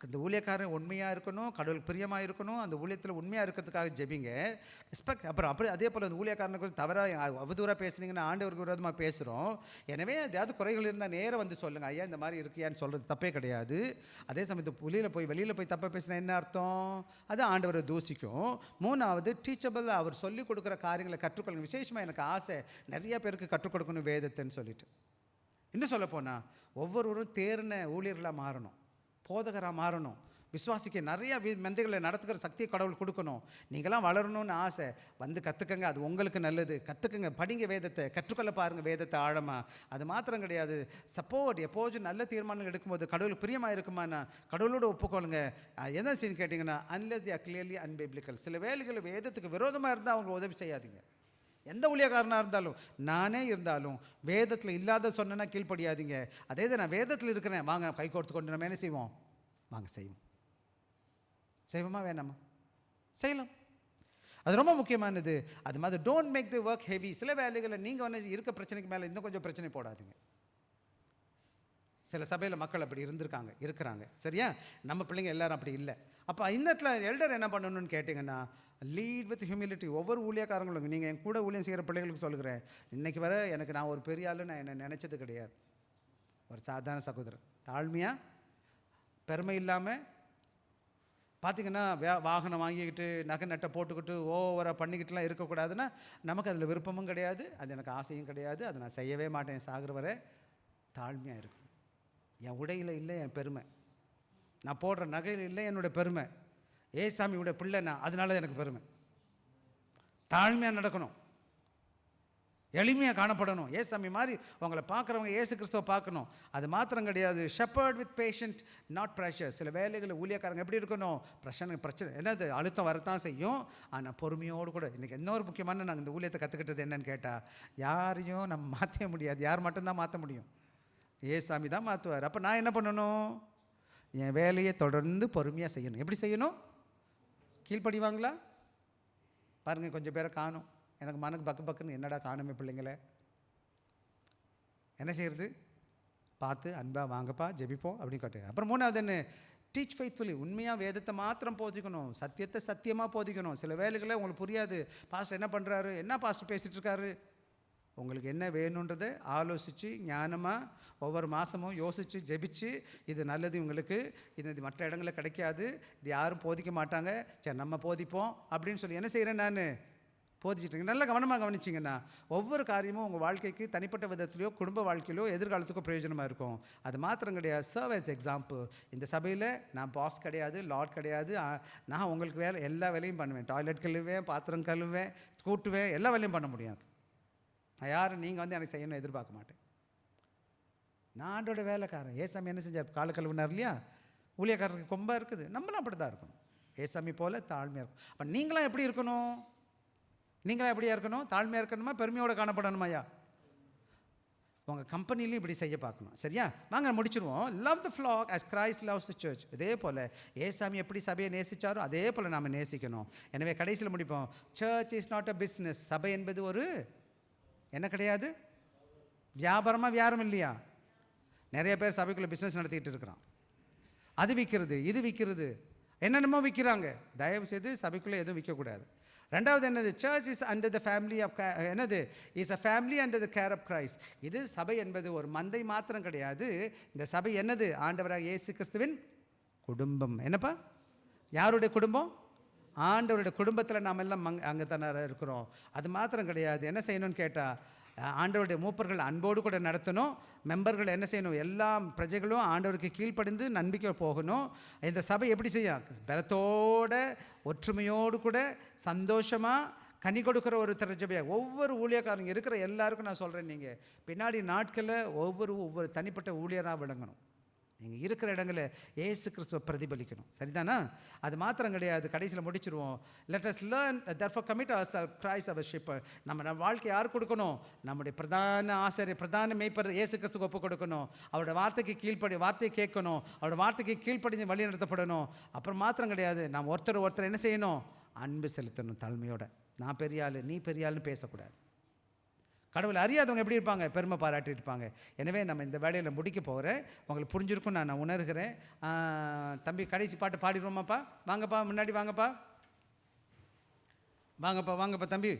இந்த ஊழியக்காரன் உண்மையாக இருக்கணும், கடவுளுக்கு பிரியமாக இருக்கணும், அந்த ஊழியத்தில் உண்மையாக இருக்கிறதுக்காக ஜெபிங்க. அப்புறம் அதே போல் அந்த ஊழியக்காரனுக்கு தவறாக அவதூறாக பேசுனீங்கன்னா ஆண்டவருக்கு விரோதமாக பேசுகிறோம். எனவே ஏதாவது குறைகள் இருந்தால் நேராக வந்து சொல்லுங்கள். ஐயா இந்த மாதிரி இருக்கியான்னு சொல்கிறது தப்பே கிடையாது. அதே சமயத்து வெளியில் போய் தப்பாக பேசினா என்ன அர்த்தம்? அது ஆண்டவரை தூசிக்கும். 3வது டீச்சபிள். அவர் சொல்லிக் கொடுக்குற காரியங்களை கற்றுக்கொள்ளுங்க. விசேஷமாக எனக்கு ஆசை நிறைய பேருக்கு கற்றுக் கொடுக்கணும் வேதத்தைன்னு சொல்லிட்டு. இன்னும் சொல்லப்போனால் ஒவ்வொருவரும் தேர்ன ஊழியர்களாக மாறணும், போதகராக மாறணும். விசுவாசிக்க நிறையா மந்தைகளை நடத்துகிற சக்தியை கடவுள் கொடுக்கணும். நீங்களாம் வளரணும்னு ஆசை வந்து கற்றுக்கங்க. அது உங்களுக்கு நல்லது. கற்றுக்குங்க, படிங்க, வேதத்தை கற்றுக்கொள்ள பாருங்கள், வேதத்தை ஆழமாக. அது மாத்திரம் கிடையாது, சப்போர்ட் எப்போதும் நல்ல தீர்மானங்கள் எடுக்கும்போது கடவுளுக்கு பிரியமாக இருக்குமாண்ணா கடவுளோட ஒப்புக்கொள்ளுங்க. என்ன செய்யணும் கேட்டிங்கன்னா அன்லெஸ் தி ஆர் கிளியர்லி அன்பிபிளிக்கல். சில வேலைகள் வேதத்துக்கு விரோதமாக இருந்தால் அவங்க உதவி செய்யாதீங்க. எந்த ஊழியக்காரனாக இருந்தாலும், நானே இருந்தாலும் வேதத்தில் இல்லாத சொன்னா கீழ்ப்படியாதீங்க. அதே தான் நான் வேதத்தில் இருக்கிறேன், வாங்க கை கோர்த்து கொண்டு நம்ம என்ன செய்வோம்? வாங்க செய்வோமா வேணாமா? செய்யலாம். அது ரொம்ப முக்கியமானது. அது மாதிரி don't make the work heavy. சில வேலைகளை நீங்கள் வந்து இருக்க பிரச்சனைக்கு மேலே இன்னும் கொஞ்சம் பிரச்சனை போடாதீங்க. சில சபையில் மக்கள் அப்படி இருக்கிறாங்க. சரியா? நம்ம பிள்ளைங்க எல்லாரும் அப்படி இல்லை. அப்போ இந்த இடத்துல எல்டர் என்ன பண்ணணும்னு கேட்டிங்கன்னா லீட் வித் ஹியூமிலிட்டி. ஒவ்வொரு ஊழியக்காரங்களும் நீங்கள் என் கூட ஊழியம் செய்கிற பிள்ளைகளுக்கு சொல்லுகிறேன், இன்றைக்கி வர எனக்கு நான் ஒரு பெரிய ஆளு நான் என்ன நினச்சது கிடையாது. ஒரு சாதாரண சகோதரர், தாழ்மையாக, பெருமை இல்லாமல். பார்த்திங்கன்னா வாகனம் வாங்கிக்கிட்டு நகை நட்டை போட்டுக்கிட்டு ஓவராக பண்ணிக்கிட்டுலாம் இருக்கக்கூடாதுன்னா நமக்கு அதில் விருப்பமும் கிடையாது, அது எனக்கு ஆசையும் கிடையாது. அதை நான் செய்யவே மாட்டேன். சாகிற வரை தாழ்மையாக இருக்கும். என் உடையில் இல்லை என் பெருமை, நான் போடுற நகையில் இல்லை என்னோடய பெருமை, ஏசாமியோட பிள்ளை நான், அதனால எனக்கு பெருமை. தாழ்மையாக நடக்கணும், எளிமையாக காணப்படணும். ஏசாமி மாதிரி உங்களை பார்க்குறவங்க ஏசு கிறிஸ்துவை பார்க்கணும். அது மாத்திரம் கிடையாது, shepherd with patient not pressure. சில வேலைகளில் ஊழியக்காரங்க எப்படி இருக்கணும்? பிரச்சனை என்னது அழுத்தம் வரத்தான் செய்யும், ஆனால் பொறுமையோடு கூட. இன்றைக்கி இன்னொரு முக்கியமான நாங்கள் இந்த ஊழியத்தை கற்றுக்கிட்டது என்னன்னு கேட்டால், யாரையும் நம்ம மாற்ற முடியாது. யார் மட்டும்தான் மாற்ற முடியும்? ஏசாமி தான் மாற்றுவார். அப்போ நான் என்ன பண்ணணும்? என் வேலையை தொடர்ந்து பொறுமையாக செய்யணும். எப்படி செய்யணும்? கீழ்ப்படிவாங்களா? பாருங்கள், கொஞ்சம் பேரை காணும். எனக்கு மனக்கு பக்குன்னு என்னடா காணுமே பிள்ளைங்கள. என்ன செய்கிறது? பார்த்து அன்பா வாங்கப்பா ஜெபிப்போம் அப்படின்னு கேட்டு. அப்புறம் 3வது என்ன? Teach faithfully. உண்மையாக வேதத்தை மாத்திரம் போதிக்கணும், சத்தியத்தை சத்தியமாக போதிக்கணும். சில வேலைகளை உங்களுக்கு புரியாது. பாஸ்டர் என்ன பண்ணுறாரு, என்ன பாஸ்டர் பேசிகிட்டு இருக்காரு, உங்களுக்கு என்ன வேணுன்றதை ஆலோசித்து ஞானமாக ஒவ்வொரு மாதமும் யோசித்து ஜெபிச்சு, இது நல்லது இவங்களுக்கு, இது மற்ற இடங்களில் கிடைக்காது, இது யாரும் போதிக்க மாட்டாங்க, சரி நம்ம போதிப்போம் அப்படின்னு சொல்லி என்ன செய்கிறேன்? நான் போதிச்சிட்டேங்க. நல்லா கவனமாக கவனிச்சிங்கன்னா ஒவ்வொரு காரியமும் உங்கள் வாழ்க்கைக்கு தனிப்பட்ட விதத்துலையோ குடும்ப வாழ்க்கையிலோ எதிர்காலத்துக்கோ பிரயோஜனமாக இருக்கும். அது மாத்திரம் கிடையாது, சர்வ் ஆஸ் எக்ஸாம்பிள். இந்த சபையில் நான் பாஸ் கிடையாது, லார்ட் கிடையாது. நான் உங்களுக்கு எல்லா வேலையும் பண்ணுவேன். டாய்லெட் கழுவேன், பாத்திரம் கழுவேன், கூட்டுவேன், எல்லா வேலையும் பண்ண முடியாது. நான் யாரும் நீங்கள் வந்து எனக்கு செய்யணும்னு எதிர்பார்க்க மாட்டேன். நான் ஆண்டோட வேலைக்காரன். ஏசாமி என்ன செஞ்சார்? காலை கழுவினார் இல்லையா? ஊழியக்காரருக்கு கொம்பா இருக்குது. நம்மளும் அப்படி தான் இருக்கணும். ஏசாமி போல தாழ்மையாக இருக்கும். அப்போ நீங்களாம் எப்படி இருக்கணும்? நீங்களாம் எப்படியா இருக்கணும்? தாழ்மையாக இருக்கணுமா, பெருமையோடு காணப்படணுமா? ஐயா, உங்கள் கம்பெனிலையும் இப்படி செய்ய பார்க்கணும். சரியா? வாங்க முடிச்சிருவோம். Love the flock as Christ loves the church. இதே போல் ஏசாமி எப்படி சபையை நேசித்தாரோ அதே போல் நாம் நேசிக்கணும். எனவே கடைசியில் முடிப்போம். Search is not a business. சபை என்பது ஒரு என்ன கிடையாது? வியாபாரமாக வியாபாரம் இல்லையா? நிறைய பேர் சபைக்குள்ளே பிஸ்னஸ் நடத்திக்கிட்டு இருக்கிறான். அது விற்கிறது, இது விற்கிறது, என்னென்னமோ விற்கிறாங்க. தயவு செய்து சபைக்குள்ளே எதுவும் விற்கக்கூடாது. ரெண்டாவது என்னது? Church is under the family of என்னது? Is a family under the care of Christ. இது சபை என்பது ஒரு மந்தை மாத்திரம் கிடையாது. இந்த சபை என்னது? ஆண்டவராக இயேசு கிறிஸ்துவின் குடும்பம். என்னப்பா? யாருடைய குடும்பம்? ஆண்டவருடைய குடும்பத்தில் நாம் எல்லாம் அங்கே தானே இருக்கிறோம். அது மாத்திரம் கிடையாது. என்ன செய்யணும்னு கேட்டால், ஆண்டவருடைய மூப்பர்கள் அன்போடு கூட நடத்தணும். மெம்பர்கள் என்ன செய்யணும்? எல்லா பிரஜைகளும் ஆண்டவருக்கு கீழ்ப்படிந்து நம்பிக்கை போகணும். இந்த சபை எப்படி செய்யும்? பலத்தோட ஒற்றுமையோடு கூட சந்தோஷமாக கனி கொடுக்குற ஒரு திருச்சபையாக ஒவ்வொரு ஊழியக்காரங்க இருக்கிற எல்லாருக்கும் நான் சொல்கிறேன், நீங்கள் பின்னாடி நாட்களில் ஒவ்வொரு தனிப்பட்ட ஊழியராக விளங்கணும். நீங்கள் இருக்கிற இடங்களில் இயேசு கிறிஸ்துவை பிரதிபலிக்கணும். சரிதானா? அது மாத்திரம் கிடையாது. கடைசியில் முடிச்சிருவோம். let us learn therefore commit ourselves Christ our shepherd. நம்ம வாழ்க்கை யார் கொடுக்கணும்? நம்முடைய பிரதான ஆசிரியர், பிரதான மேய்ப்பர் இயேசு கிறிஸ்துக்கு ஒப்பு கொடுக்கணும். அவரோட வார்த்தைக்கு வார்த்தையை கேட்கணும். அவரோட வார்த்தைக்கு கீழ்ப்படிஞ்சு வழி நடத்தப்படணும். அப்புறம் மாத்திரம் கிடையாது, நாம் ஒருத்தர் என்ன செய்யணும்? அன்பு செலுத்தணும். தாழ்மையோட. நான் பெரிய ஆள், நீ பெரிய ஆள்னு பேசக்கூடாது. கடவுளை அறியாதவங்க எப்படி இருப்பாங்க? பெருமை பாராட்டி இருப்பாங்க. எனவே நம்ம இந்த வேலையில் முடிக்க போகிறேன். உங்களுக்கு புரிஞ்சிருக்கும் நான் உணர்கிறேன். தம்பி, கடைசி பாட்டு பாடிடுவோமாப்பா? வாங்கப்பா, முன்னாடி வாங்கப்பா தம்பி.